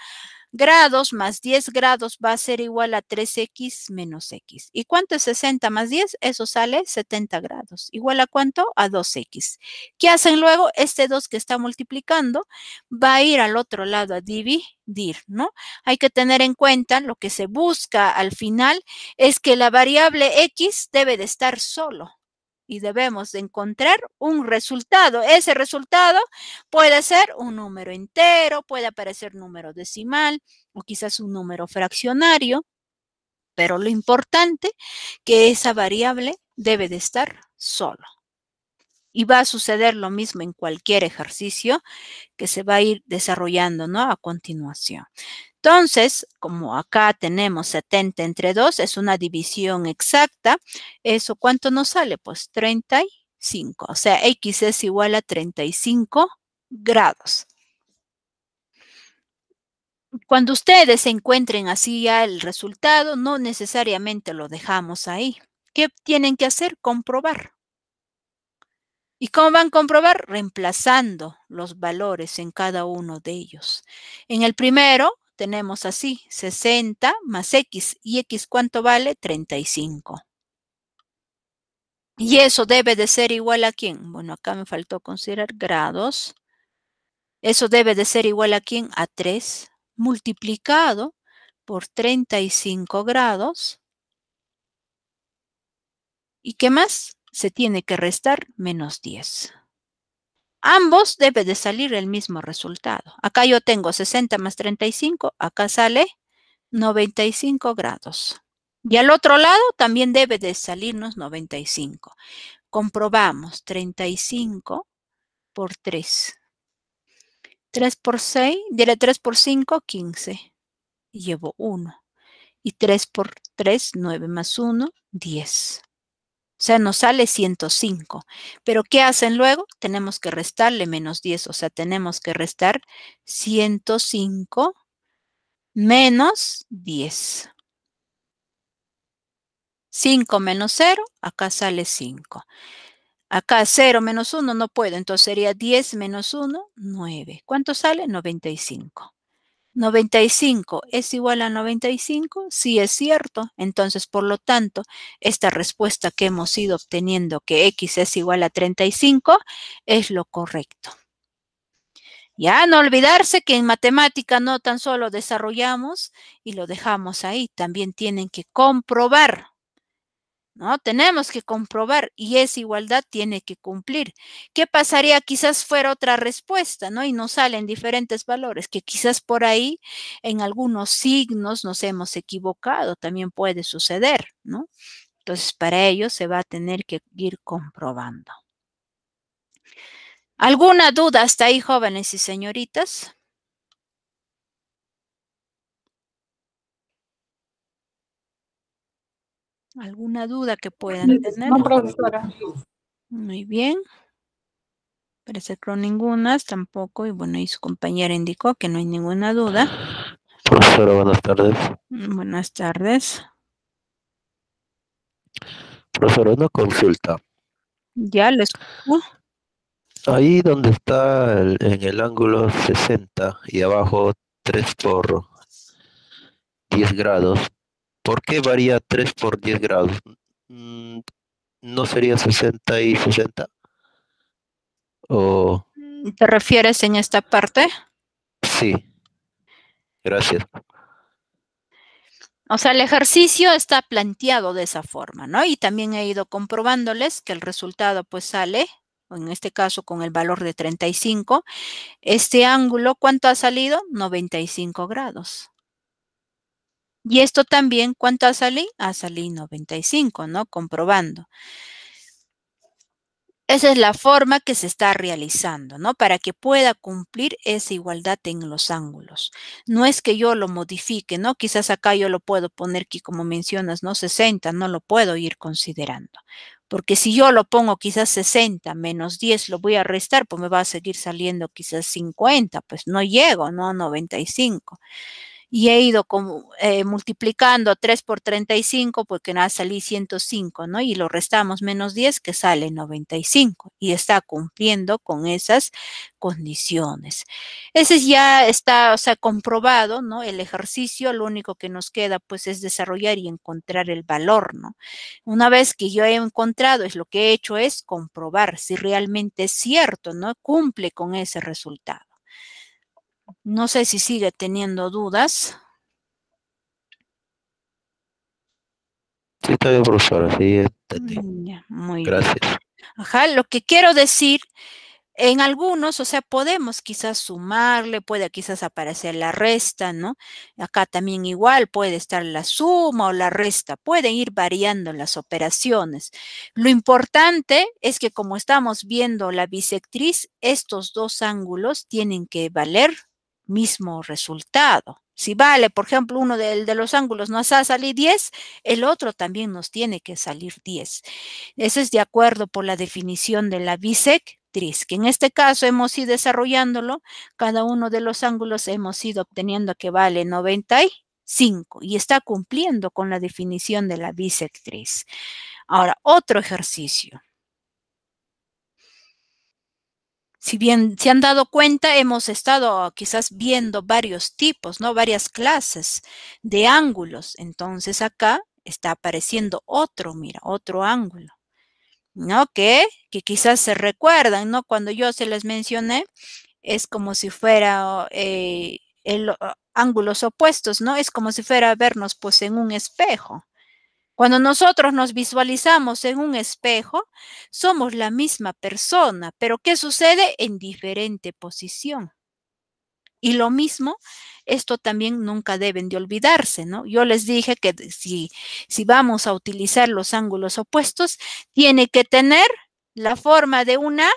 grados más 10 grados va a ser igual a 3x menos x. ¿Y cuánto es 60 más 10? Eso sale 70 grados. ¿Igual a cuánto? A 2x. ¿Qué hacen luego? Este 2 que está multiplicando va a ir al otro lado a dividir, ¿no? Hay que tener en cuenta lo que se busca al final es que la variable x debe de estar solo. Y debemos de encontrar un resultado. Ese resultado puede ser un número entero, puede aparecer número decimal o quizás un número fraccionario, pero lo importante que esa variable debe de estar solo. Y va a suceder lo mismo en cualquier ejercicio que se va a ir desarrollando, ¿no? A continuación. Entonces, como acá tenemos 70 entre 2, es una división exacta. ¿Eso cuánto nos sale? Pues 35. O sea, X es igual a 35 grados. Cuando ustedes encuentren así ya el resultado, no necesariamente lo dejamos ahí. ¿Qué tienen que hacer? Comprobar. ¿Y cómo van a comprobar? Reemplazando los valores en cada uno de ellos. En el primero tenemos así, 60 más X. ¿Y X cuánto vale? 35. ¿Y eso debe de ser igual a quién? Bueno, acá me faltó considerar grados. Eso debe de ser igual a quién? A 3 multiplicado por 35 grados. ¿Y qué más? Se tiene que restar menos 10. Ambos debe de salir el mismo resultado. Acá yo tengo 60 más 35, acá sale 95 grados. Y al otro lado también debe de salirnos 95. Comprobamos 35 por 3. 3 por 6, diré 3 por 5, 15. Y llevo 1. Y 3 por 3, 9 más 1, 10. O sea, nos sale 105. Pero ¿qué hacen luego? Tenemos que restarle menos 10. O sea, tenemos que restar 105 menos 10. 5 menos 0, acá sale 5. Acá 0 menos 1 no puedo, entonces sería 10 menos 1, 9. ¿Cuánto sale? 95. 95 es igual a 95, sí es cierto. Entonces, por lo tanto, esta respuesta que hemos ido obteniendo, que X es igual a 35, es lo correcto. Ya no olvidarse que en matemática no tan solo desarrollamos y lo dejamos ahí, también tienen que comprobar. ¿No? Tenemos que comprobar y esa igualdad tiene que cumplir. ¿Qué pasaría? Quizás fuera otra respuesta, ¿no? Y nos salen diferentes valores, que quizás por ahí en algunos signos nos hemos equivocado, también puede suceder, ¿no? Entonces, para ello se va a tener que ir comprobando. ¿Alguna duda hasta ahí, jóvenes y señoritas? ¿Alguna duda que puedan tener? No, profesora. Muy bien. Parece que no ninguna, tampoco. Y bueno, y su compañera indicó que no hay ninguna duda. Profesora, buenas tardes. Buenas tardes. Profesora, una consulta. Ya lo escucho. Ahí donde está en el ángulo 60 y abajo 3 por 10 grados, ¿por qué varía 3 por 10 grados? Mm, ¿No sería 60 y 60? O ¿Te refieres en esta parte? sí, gracias. O sea, el ejercicio está planteado de esa forma, ¿no? Y también he ido comprobándoles que el resultado pues sale, en este caso con el valor de 35. Este ángulo, ¿cuánto ha salido? 95 grados. Y esto también, ¿cuánto ha salido? Ha salido 95, ¿no? Comprobando. Esa es la forma que se está realizando, ¿no? Para que pueda cumplir esa igualdad en los ángulos. No es que yo lo modifique, ¿no? Quizás acá yo lo puedo poner aquí, como mencionas, ¿no? 60, no lo puedo ir considerando. Porque si yo lo pongo quizás 60 menos 10, lo voy a restar, pues me va a seguir saliendo quizás 50, pues no llego, ¿no? 95. Y he ido multiplicando 3 por 35 porque nada salí 105, ¿no? Y lo restamos menos 10 que sale 95 y está cumpliendo con esas condiciones. Ese ya está, o sea, comprobado, ¿no? El ejercicio, lo único que nos queda pues es desarrollar y encontrar el valor, ¿no? Una vez que yo he encontrado, es lo que he hecho es comprobar si realmente es cierto, ¿no? Cumple con ese resultado. No sé si sigue teniendo dudas. Sí, está bien, profesora, sí, entendí. Ya, muy bien. Gracias. Ajá, lo que quiero decir, en algunos, o sea, podemos quizás sumarle, puede quizás aparecer la resta, ¿no? Acá también igual puede estar la suma o la resta, pueden ir variando las operaciones. Lo importante es que como estamos viendo la bisectriz, estos dos ángulos tienen que valer mismo resultado. Si vale, por ejemplo, uno de los ángulos nos ha salido 10, el otro también nos tiene que salir 10. Eso es de acuerdo por la definición de la bisectriz, que en este caso hemos ido desarrollándolo, cada uno de los ángulos hemos ido obteniendo que vale 95 y está cumpliendo con la definición de la bisectriz. Ahora, otro ejercicio. Si bien se han dado cuenta, hemos estado quizás viendo varios tipos, ¿no? Varias clases de ángulos. Entonces acá está apareciendo otro, mira, otro ángulo. ¿No? Que quizás se recuerdan, ¿no? Cuando yo se les mencioné, es como si fuera ángulos opuestos, ¿no? Es como si fuera vernos pues en un espejo. Cuando nosotros nos visualizamos en un espejo, somos la misma persona, pero ¿qué sucede? En diferente posición. Y lo mismo, esto también nunca deben de olvidarse, ¿no? Yo les dije que si vamos a utilizar los ángulos opuestos, tiene que tener la forma de una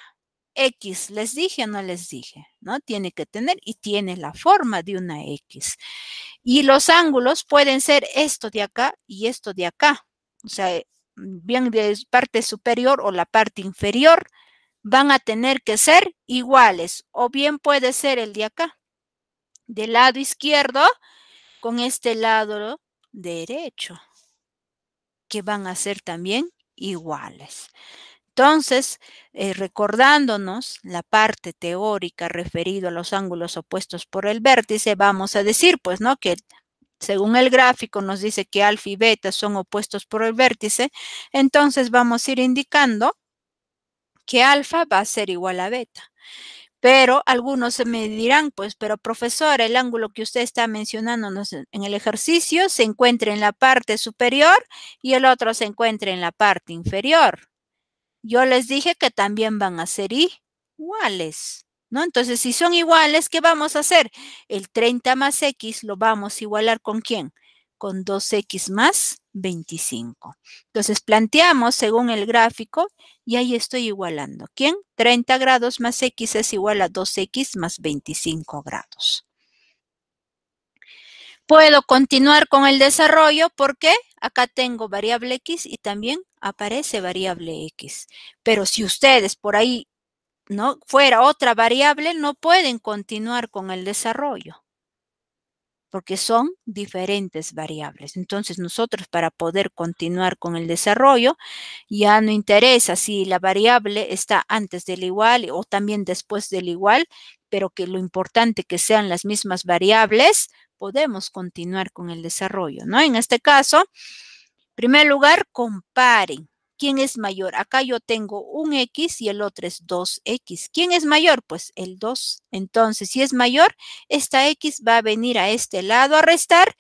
X. ¿Les dije o no les dije? ¿No? Tiene que tener y tiene la forma de una X. Y los ángulos pueden ser esto de acá y esto de acá. O sea, bien de parte superior o la parte inferior van a tener que ser iguales. O bien puede ser el de acá del lado izquierdo con este lado derecho, que van a ser también iguales. Entonces, recordándonos la parte teórica referida a los ángulos opuestos por el vértice, vamos a decir, pues, ¿no? Que según el gráfico nos dice que alfa y beta son opuestos por el vértice, entonces vamos a ir indicando que alfa va a ser igual a beta. Pero algunos me dirán, pues, pero profesor, el ángulo que usted está mencionando en el ejercicio se encuentra en la parte superior y el otro se encuentra en la parte inferior. Yo les dije que también van a ser iguales, ¿no? Entonces, si son iguales, ¿qué vamos a hacer? El 30 más X lo vamos a igualar ¿con quién? Con 2X más 25. Entonces, planteamos según el gráfico y ahí estoy igualando. ¿Quién? 30 grados más X es igual a 2X más 25 grados. Puedo continuar con el desarrollo porque acá tengo variable X y también aparece variable X. Pero si ustedes por ahí no fuera otra variable, no pueden continuar con el desarrollo. porque son diferentes variables. Entonces, nosotros para poder continuar con el desarrollo, ya no interesa si la variable está antes del igual o también después del igual, pero que lo importante que sean las mismas variables, podemos continuar con el desarrollo, ¿no? En este caso, en primer lugar, comparen. ¿Quién es mayor? Acá yo tengo un X y el otro es 2X. ¿Quién es mayor? Pues el 2. Entonces, si es mayor, esta X va a venir a este lado a restar,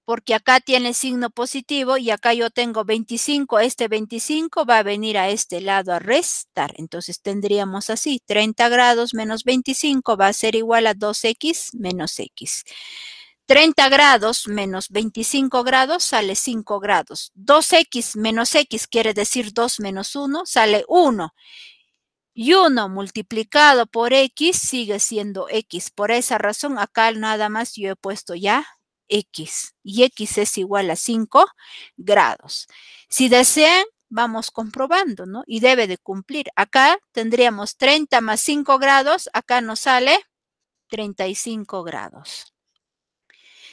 porque acá tiene signo positivo y acá yo tengo 25. Este 25 va a venir a este lado a restar. Entonces, tendríamos así, 30 grados menos 25 va a ser igual a 2X menos X. 30 grados menos 25 grados sale 5 grados. 2X menos X quiere decir 2 menos 1 sale 1. Y 1 multiplicado por X sigue siendo X. Por esa razón acá nada más yo he puesto ya X. Y X es igual a 5 grados. Si desean, vamos comprobando, ¿no? Y debe de cumplir. Acá tendríamos 30 más 5 grados. Acá nos sale 35 grados.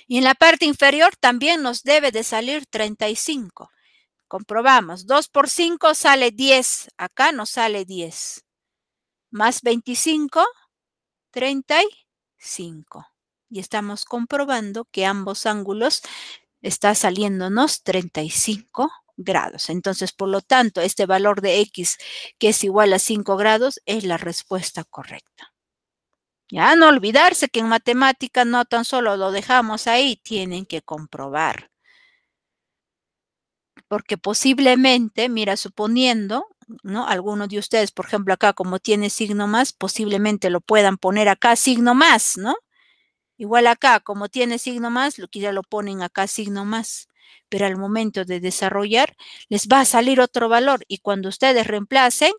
Y en la parte inferior también nos debe de salir 35. Comprobamos. 2 por 5 sale 10. Acá nos sale 10. Más 25, 35. Y estamos comprobando que ambos ángulos está saliéndonos 35 grados. Entonces, por lo tanto, este valor de X, que es igual a 5 grados, es la respuesta correcta. Ya no olvidarse que en matemática no tan solo lo dejamos ahí, tienen que comprobar. Porque posiblemente, mira, suponiendo, ¿no? Algunos de ustedes, por ejemplo, acá como tiene signo más, posiblemente lo puedan poner acá signo más, ¿no? Igual acá, como tiene signo más, ya lo ponen acá signo más. Pero al momento de desarrollar, les va a salir otro valor. Y cuando ustedes reemplacen,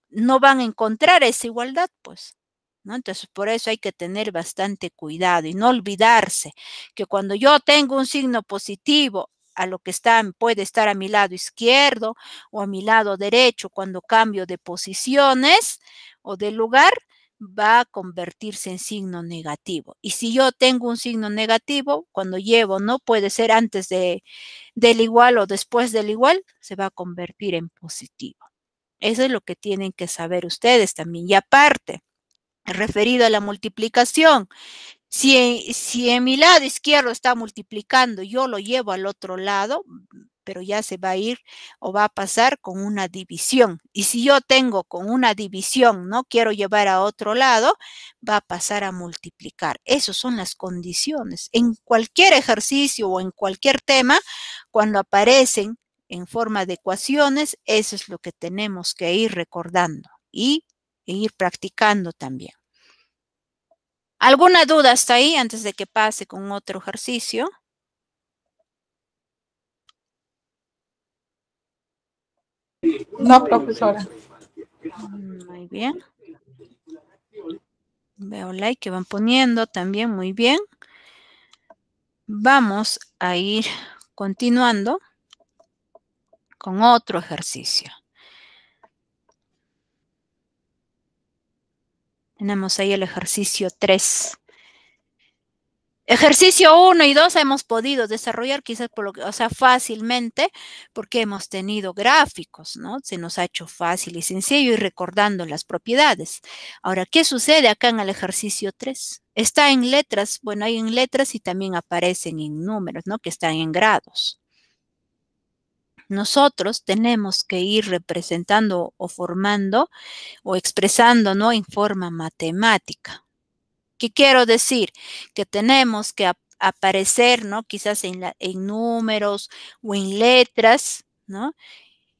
no van a encontrar esa igualdad, pues, ¿no? Entonces, por eso hay que tener bastante cuidado y no olvidarse que cuando yo tengo un signo positivo, a lo que puede estar a mi lado izquierdo o a mi lado derecho, cuando cambio de posiciones o de lugar, va a convertirse en signo negativo. Y si yo tengo un signo negativo, cuando llevo, no puede ser antes del igual o después del igual, se va a convertir en positivo. Eso es lo que tienen que saber ustedes también. Y aparte, referido a la multiplicación, si en mi lado izquierdo está multiplicando, yo lo llevo al otro lado, pero ya se va a ir o va a pasar con una división. Y si yo tengo con una división, no quiero llevar a otro lado, va a pasar a multiplicar. Esas son las condiciones. En cualquier ejercicio o en cualquier tema, cuando aparecen en forma de ecuaciones, eso es lo que tenemos que ir recordando y ir practicando también. ¿Alguna duda hasta ahí antes de que pase con otro ejercicio? No, profesora. Muy bien. Veo like que van poniendo también, muy bien. Vamos a ir continuando con otro ejercicio. Tenemos ahí el ejercicio 3. Ejercicio 1 y 2 hemos podido desarrollar quizás por lo que, fácilmente porque hemos tenido gráficos, ¿no? Se nos ha hecho fácil y sencillo ir recordando las propiedades. Ahora, ¿qué sucede acá en el ejercicio 3? Está en letras, bueno, hay en letras y también aparecen en números, ¿no? Que están en grados. Nosotros tenemos que ir representando o formando o expresando, ¿no? En forma matemática. ¿Qué quiero decir? Que tenemos que aparecer, ¿no? Quizás en números o en letras, ¿no?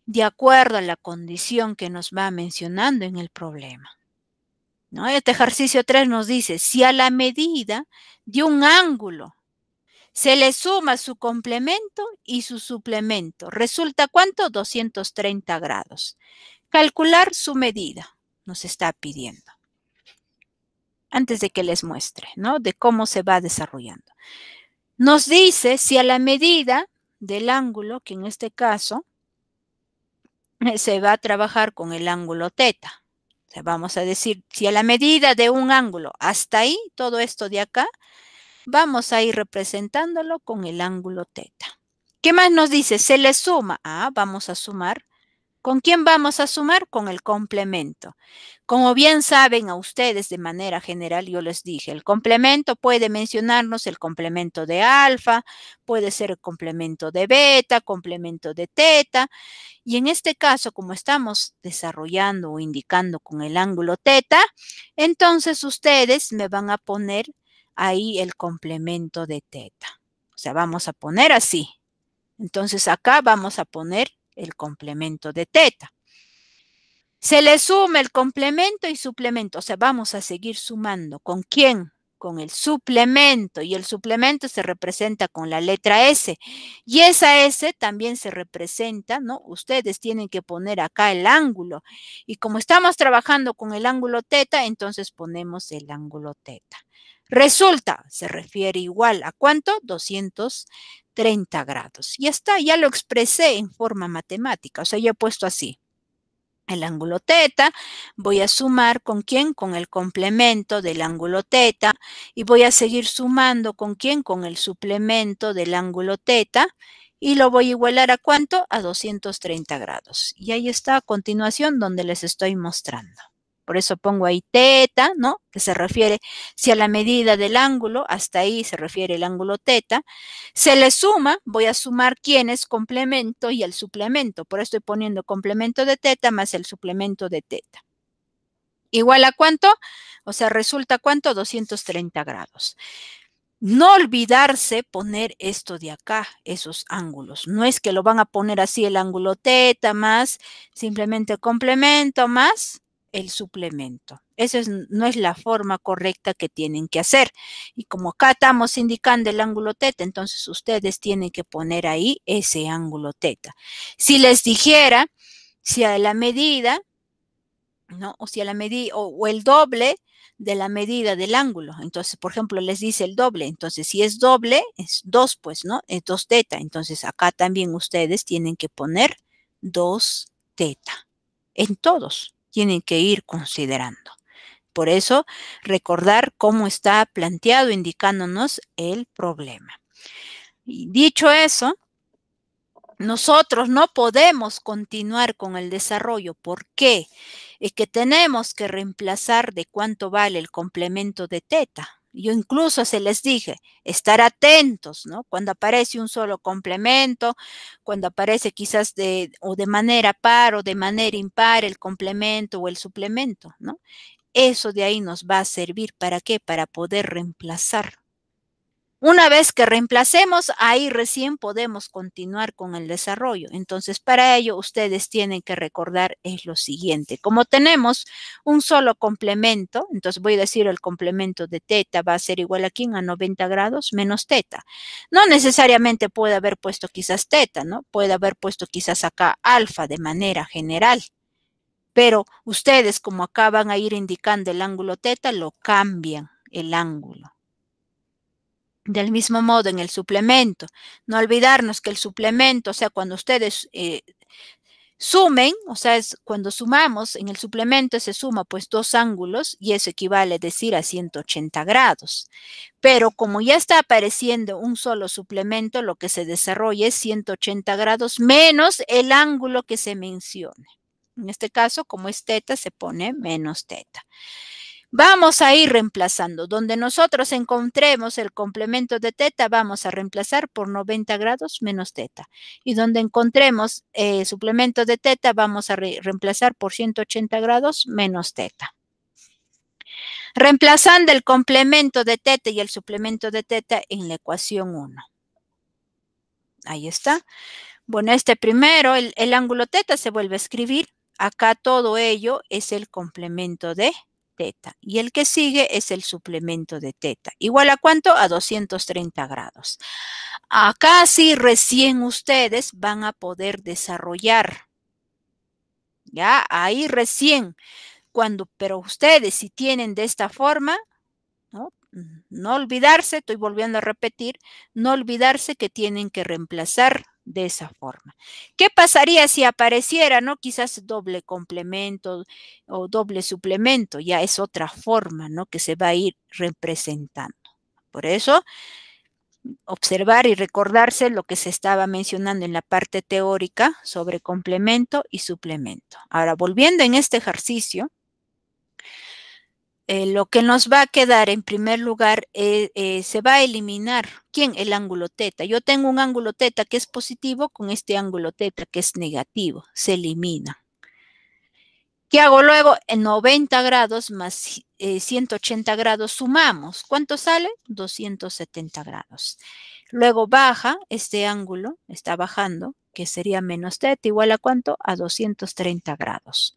De acuerdo a la condición que nos va mencionando en el problema, ¿no? Este ejercicio 3 nos dice, si a la medida de un ángulo se le suma su complemento y su suplemento, ¿resulta cuánto? 230 grados. Calcular su medida nos está pidiendo. Antes de que les muestre, ¿no? De cómo se va desarrollando. Nos dice si a la medida del ángulo, que en este caso se va a trabajar con el ángulo teta. O sea, vamos a decir, si a la medida de un ángulo hasta ahí, todo esto de acá, vamos a ir representándolo con el ángulo teta. ¿Qué más nos dice? Se le suma. Vamos a sumar. ¿Con quién vamos a sumar? Con el complemento. Como bien saben a ustedes de manera general, yo les dije, el complemento puede mencionarnos el complemento de alfa, puede ser el complemento de beta, complemento de teta. Y en este caso, como estamos desarrollando o indicando con el ángulo teta, entonces ustedes me van a poner ahí el complemento de teta. O sea, vamos a poner así. Entonces acá vamos a poner el complemento de teta. Se le suma el complemento y suplemento, o sea, vamos a seguir sumando. ¿Con quién? Con el suplemento, y el suplemento se representa con la letra S. Y esa S también se representa, ¿no? Ustedes tienen que poner acá el ángulo. Y como estamos trabajando con el ángulo teta, entonces ponemos el ángulo teta. Resulta, se refiere igual a ¿cuánto? 230 grados. Ya está, ya lo expresé en forma matemática, o sea, ya he puesto así. El ángulo teta, voy a sumar ¿con quién? Con el complemento del ángulo teta, y voy a seguir sumando ¿con quién? Con el suplemento del ángulo teta, y lo voy a igualar ¿a cuánto? A 230 grados. Y ahí está a continuación donde les estoy mostrando. Por eso pongo ahí teta, ¿no? Que se refiere, si a la medida del ángulo, hasta ahí se refiere el ángulo teta. Se le suma, voy a sumar quién es complemento y el suplemento. Por eso estoy poniendo complemento de teta más el suplemento de teta. ¿Igual a cuánto? O sea, resulta ¿cuánto? 230 grados. No olvidarse poner esto de acá, esos ángulos. No es que lo van a poner así el ángulo teta más, simplemente complemento más el suplemento. Esa no es la forma correcta que tienen que hacer. Y como acá estamos indicando el ángulo teta, entonces ustedes tienen que poner ahí ese ángulo teta. Si les dijera, si a la medida, ¿no? O si a la medida, o el doble de la medida del ángulo. Entonces, por ejemplo, les dice el doble. Entonces, si es doble, es 2, pues, ¿no? Es 2 teta. Entonces, acá también ustedes tienen que poner 2 teta. En todos tienen que ir considerando. Por eso, recordar cómo está planteado, indicándonos el problema. Y dicho eso, nosotros no podemos continuar con el desarrollo. ¿Por qué? Es que tenemos que reemplazar de cuánto vale el complemento de teta. Yo incluso se les dije, estar atentos, ¿no? Cuando aparece un solo complemento, cuando aparece quizás de manera par o de manera impar el complemento o el suplemento, ¿no? Eso de ahí nos va a servir, ¿para qué? Para poder reemplazar. Una vez que reemplacemos, ahí recién podemos continuar con el desarrollo. Entonces, para ello, ustedes tienen que recordar es lo siguiente. Como tenemos un solo complemento, entonces voy a decir el complemento de teta va a ser igual aquí a 90 grados menos teta. No necesariamente puede haber puesto quizás teta, ¿no? Puede haber puesto quizás acá alfa de manera general. Pero ustedes, como acá van a ir indicando el ángulo teta, lo cambian el ángulo. Del mismo modo en el suplemento, no olvidarnos que el suplemento, o sea, cuando ustedes sumen, o sea, es cuando sumamos, en el suplemento se suma pues 2 ángulos y eso equivale a decir a 180 grados. Pero como ya está apareciendo un solo suplemento, lo que se desarrolla es 180 grados menos el ángulo que se mencione. En este caso, como es teta, se pone menos teta. Vamos a ir reemplazando. Donde nosotros encontremos el complemento de teta, vamos a reemplazar por 90 grados menos teta. Y donde encontremos el suplemento de teta, vamos a reemplazar por 180 grados menos teta. Reemplazando el complemento de teta y el suplemento de teta en la ecuación 1. Ahí está. Bueno, este primero, el ángulo teta se vuelve a escribir. Acá todo ello es el complemento de teta. Y el que sigue es el suplemento de teta. ¿Igual a cuánto? A 230 grados. Acá sí recién ustedes van a poder desarrollar. Ya, ahí recién. Pero ustedes si tienen de esta forma, no olvidarse, estoy volviendo a repetir, no olvidarse que tienen que reemplazar de esa forma. ¿Qué pasaría si apareciera, no? Quizás doble complemento o doble suplemento, ya es otra forma, ¿no? Que se va a ir representando. Por eso, observar y recordarse lo que se estaba mencionando en la parte teórica sobre complemento y suplemento. Ahora, volviendo en este ejercicio, lo que nos va a quedar en primer lugar, se va a eliminar, ¿quién? El ángulo teta. Yo tengo un ángulo teta que es positivo con este ángulo teta que es negativo, se elimina. ¿Qué hago luego? En 90 grados más 180 grados sumamos. ¿Cuánto sale? 270 grados. Luego baja este ángulo, está bajando, que sería menos teta, igual a ¿cuánto? A 230 grados.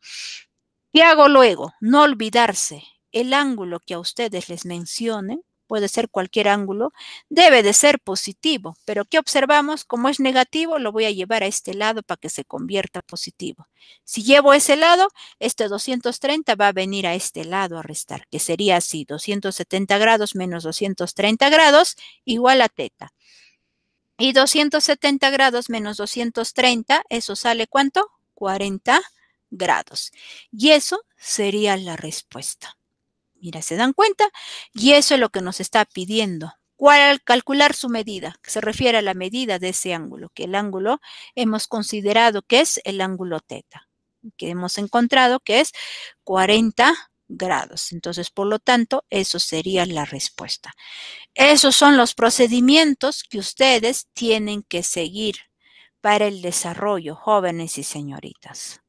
¿Qué hago luego? No olvidarse, el ángulo que a ustedes les mencionen, puede ser cualquier ángulo, debe de ser positivo, pero ¿qué observamos? Como es negativo, lo voy a llevar a este lado para que se convierta positivo. Si llevo ese lado, este 230 va a venir a este lado a restar, que sería así, 270 grados menos 230 grados igual a teta. Y 270 grados menos 230, ¿eso sale cuánto? 40 grados. Y eso sería la respuesta. Mira, ¿se dan cuenta? Y eso es lo que nos está pidiendo. ¿Cuál? Calcular su medida, que se refiere a la medida de ese ángulo, que el ángulo hemos considerado que es el ángulo teta, que hemos encontrado que es 40 grados. Entonces, por lo tanto, eso sería la respuesta. Esos son los procedimientos que ustedes tienen que seguir para el desarrollo, jóvenes y señoritas.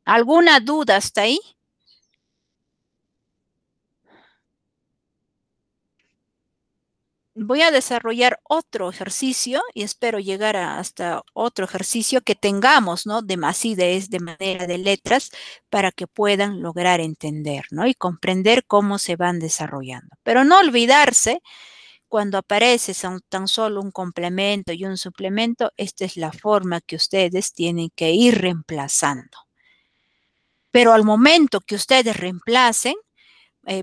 ¿Alguna duda hasta ahí? Voy a desarrollar otro ejercicio y espero llegar hasta otro ejercicio que tengamos, ¿no? Así de manera de letras para que puedan lograr entender, ¿no? Y comprender cómo se van desarrollando. Pero no olvidarse, cuando aparece tan solo un complemento y un suplemento, esta es la forma que ustedes tienen que ir reemplazando. Pero al momento que ustedes reemplacen,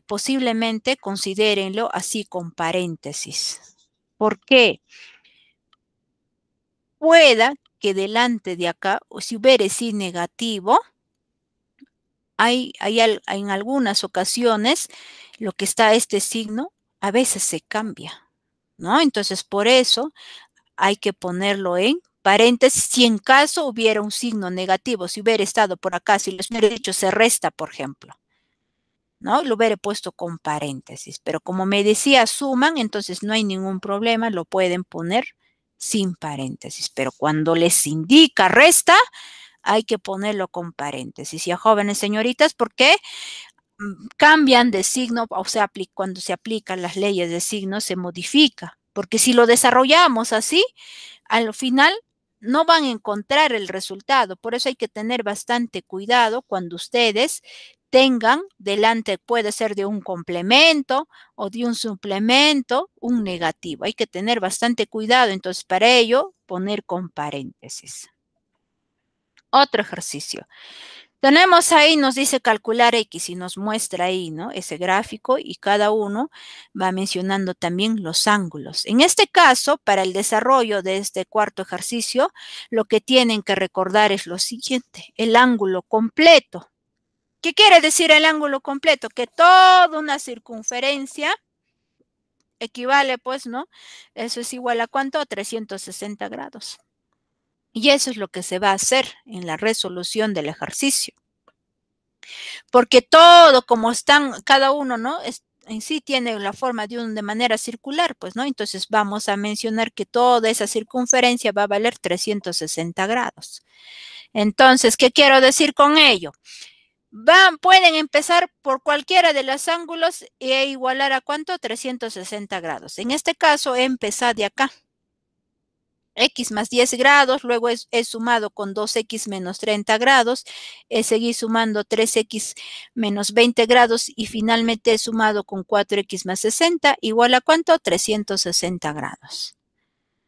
posiblemente considérenlo así con paréntesis. ¿Por qué? Pueda que delante de acá, o si hubiere sí negativo, en algunas ocasiones lo que está este signo a veces se cambia, ¿no? Entonces, por eso hay que ponerlo en paréntesis si en caso hubiera un signo negativo, si hubiera estado por acá, si les hubiera dicho se resta, por ejemplo, ¿no? Lo hubiera puesto con paréntesis, pero como me decía suman, entonces no hay ningún problema, lo pueden poner sin paréntesis, pero cuando les indica resta, hay que ponerlo con paréntesis. Y a jóvenes señoritas, ¿por qué? Cambian de signo, o sea, cuando se aplican las leyes de signo, se modifica, porque si lo desarrollamos así, al final no van a encontrar el resultado. Por eso hay que tener bastante cuidado cuando ustedes tengan delante, puede ser de un complemento o de un suplemento, un negativo. Hay que tener bastante cuidado. Entonces, para ello, poner con paréntesis. Otro ejercicio. Tenemos ahí, nos dice calcular X y nos muestra ahí, ¿no? Ese gráfico y cada uno va mencionando también los ángulos. En este caso, para el desarrollo de este cuarto ejercicio, lo que tienen que recordar es lo siguiente, el ángulo completo. ¿Qué quiere decir el ángulo completo? Que toda una circunferencia equivale, pues, ¿no? Eso es igual a ¿cuánto? A 360 grados. Y eso es lo que se va a hacer en la resolución del ejercicio. Porque todo como están, cada uno, ¿no? En sí tiene la forma de manera circular, pues, ¿no? Entonces vamos a mencionar que toda esa circunferencia va a valer 360 grados. Entonces, ¿qué quiero decir con ello? Pueden empezar por cualquiera de los ángulos e igualar a ¿cuánto? 360 grados. En este caso, he empezado de acá. X más 10 grados, luego he sumado con 2X menos 30 grados, seguí sumando 3X menos 20 grados y finalmente he sumado con 4X más 60, igual a ¿cuánto? 360 grados.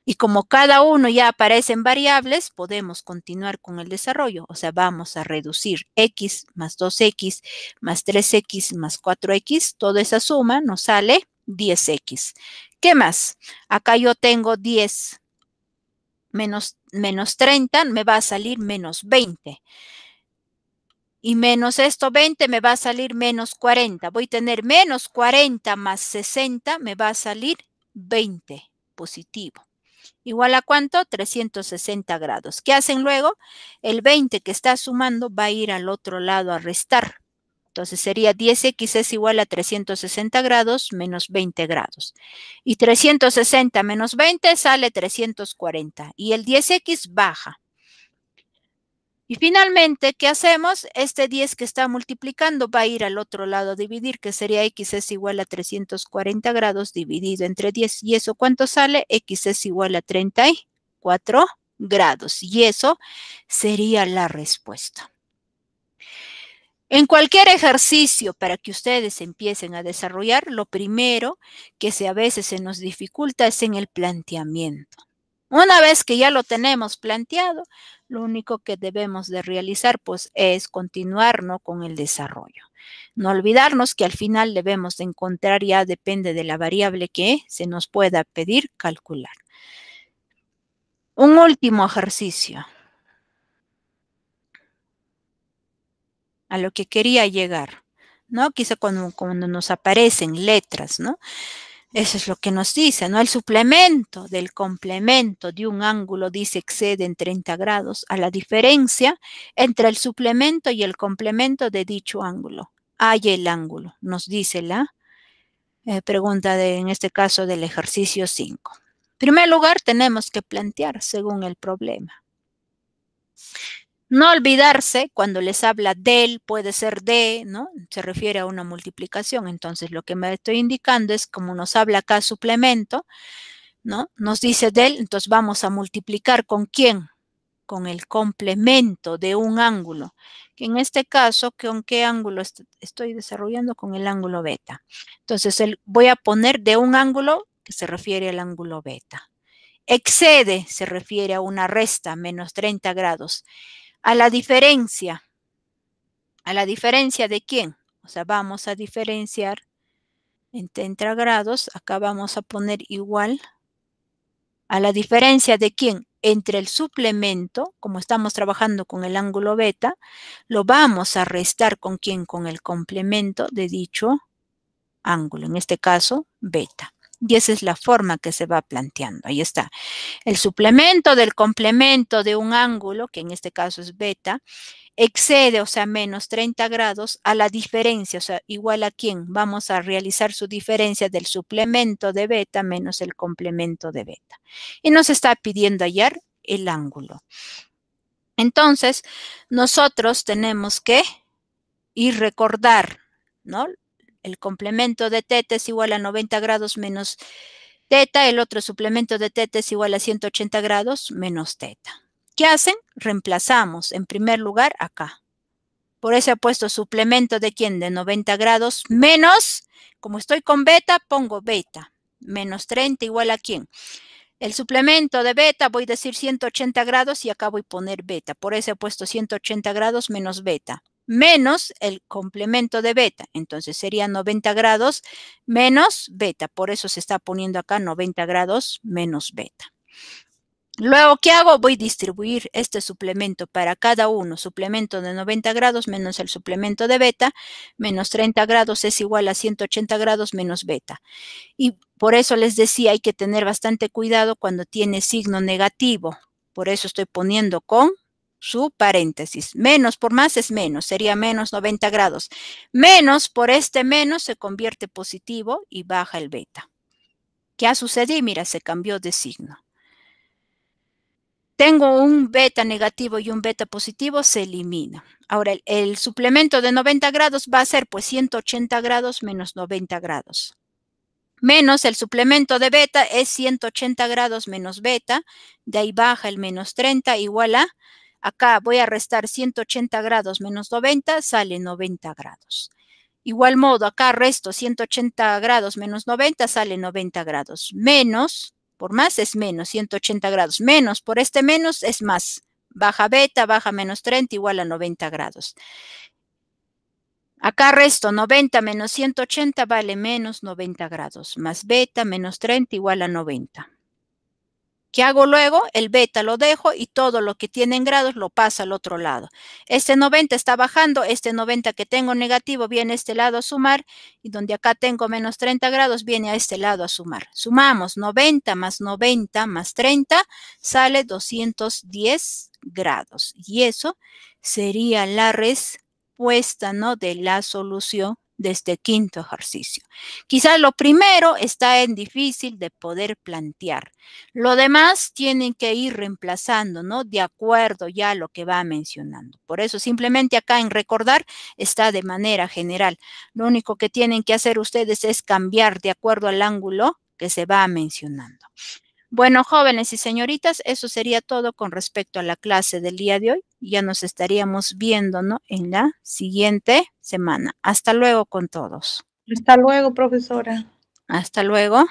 Y como cada uno ya aparecen variables, podemos continuar con el desarrollo. O sea, vamos a reducir X más 2X más 3X más 4X. Toda esa suma nos sale 10X. ¿Qué más? Acá yo tengo 10 menos 30, me va a salir menos 20. Y menos esto 20 me va a salir menos 40. Voy a tener menos 40 más 60, me va a salir 20 positivo. ¿Igual a cuánto? 360 grados. ¿Qué hacen luego? El 20 que está sumando va a ir al otro lado a restar. Entonces sería 10x es igual a 360 grados menos 20 grados. Y 360 menos 20 sale 340. Y el 10x baja. Y finalmente, ¿qué hacemos? Este 10 que está multiplicando va a ir al otro lado a dividir, que sería x es igual a 340 grados dividido entre 10. ¿Y eso cuánto sale? X es igual a 34 grados. Y eso sería la respuesta. En cualquier ejercicio para que ustedes empiecen a desarrollar, lo primero que a veces se nos dificulta es en el planteamiento. Una vez que ya lo tenemos planteado, lo único que debemos de realizar pues es continuar, ¿no?, con el desarrollo. No olvidarnos que al final debemos de encontrar, ya depende de la variable que se nos pueda pedir calcular. Un último ejercicio. A lo que quería llegar, ¿no? Quizá cuando nos aparecen letras, ¿no? Eso es lo que nos dice, ¿no? El suplemento del complemento de un ángulo dice excede en 30 grados a la diferencia entre el suplemento y el complemento de dicho ángulo. Halla el ángulo, nos dice la pregunta en este caso del ejercicio 5. En primer lugar, tenemos que plantear según el problema. No olvidarse, cuando les habla del, puede ser de, ¿no? Se refiere a una multiplicación. Entonces, lo que me estoy indicando es, como nos habla acá suplemento, ¿no? Nos dice del, entonces vamos a multiplicar ¿con quién? Con el complemento de un ángulo. Que en este caso, ¿con qué ángulo estoy desarrollando? Con el ángulo beta. Entonces, voy a poner de un ángulo que se refiere al ángulo beta. Excede se refiere a una resta, menos 30 grados. A la diferencia de quién, o sea, vamos a diferenciar en 30 grados, acá vamos a poner igual a la diferencia de quién, entre el suplemento, como estamos trabajando con el ángulo beta, lo vamos a restar con quién, con el complemento de dicho ángulo, en este caso beta. Y esa es la forma que se va planteando. Ahí está. El suplemento del complemento de un ángulo, que en este caso es beta, excede, o sea, menos 30 grados a la diferencia, o sea, igual a quién. Vamos a realizar su diferencia del suplemento de beta menos el complemento de beta. Y nos está pidiendo hallar el ángulo. Entonces, nosotros tenemos que ir recordar, ¿no? El complemento de teta es igual a 90 grados menos teta, el otro suplemento de teta es igual a 180 grados menos teta. ¿Qué hacen? Reemplazamos en primer lugar acá. Por eso he puesto suplemento de quién, de 90 grados menos, como estoy con beta, pongo beta, menos 30 igual a quién. El suplemento de beta voy a decir 180 grados y acá voy a poner beta. Por eso he puesto 180 grados menos beta. Menos el complemento de beta. Entonces sería 90 grados menos beta. Por eso se está poniendo acá 90 grados menos beta. Luego, ¿qué hago? Voy a distribuir este suplemento para cada uno. Suplemento de 90 grados menos el suplemento de beta, menos 30 grados es igual a 180 grados menos beta. Y por eso les decía, hay que tener bastante cuidado cuando tiene signo negativo. Por eso estoy poniendo con su paréntesis. Menos por más es menos, sería menos 90 grados. Menos por este menos se convierte positivo y baja el beta. ¿Qué ha sucedido? Mira, se cambió de signo. Tengo un beta negativo y un beta positivo, se elimina. Ahora, el suplemento de 90 grados va a ser pues 180 grados menos 90 grados. Menos el suplemento de beta es 180 grados menos beta. De ahí baja el menos 30 igual a, acá voy a restar 180 grados menos 90, sale 90 grados. Igual modo, acá resto 180 grados menos 90, sale 90 grados. Menos, por más es menos, 180 grados. Menos, por este menos es más. Baja beta, baja menos 30, igual a 90 grados. Acá resto 90 menos 180 vale menos 90 grados. Más beta menos 30 igual a 90. ¿Qué hago luego? El beta lo dejo y todo lo que tiene en grados lo pasa al otro lado. Este 90 está bajando, este 90 que tengo negativo viene a este lado a sumar y donde acá tengo menos 30 grados viene a este lado a sumar. Sumamos 90 más 30 sale 210 grados y eso sería la respuesta, ¿no?, de la solución de este quinto ejercicio. Quizás lo primero está en difícil de poder plantear. Lo demás tienen que ir reemplazando, ¿no? De acuerdo ya a lo que va mencionando. Por eso simplemente acá en recordar está de manera general. Lo único que tienen que hacer ustedes es cambiar de acuerdo al ángulo que se va mencionando. Bueno, jóvenes y señoritas, eso sería todo con respecto a la clase del día de hoy. Ya nos estaríamos viendo, ¿no?, en la siguiente semana. Hasta luego con todos. Hasta luego, profesora. Hasta luego.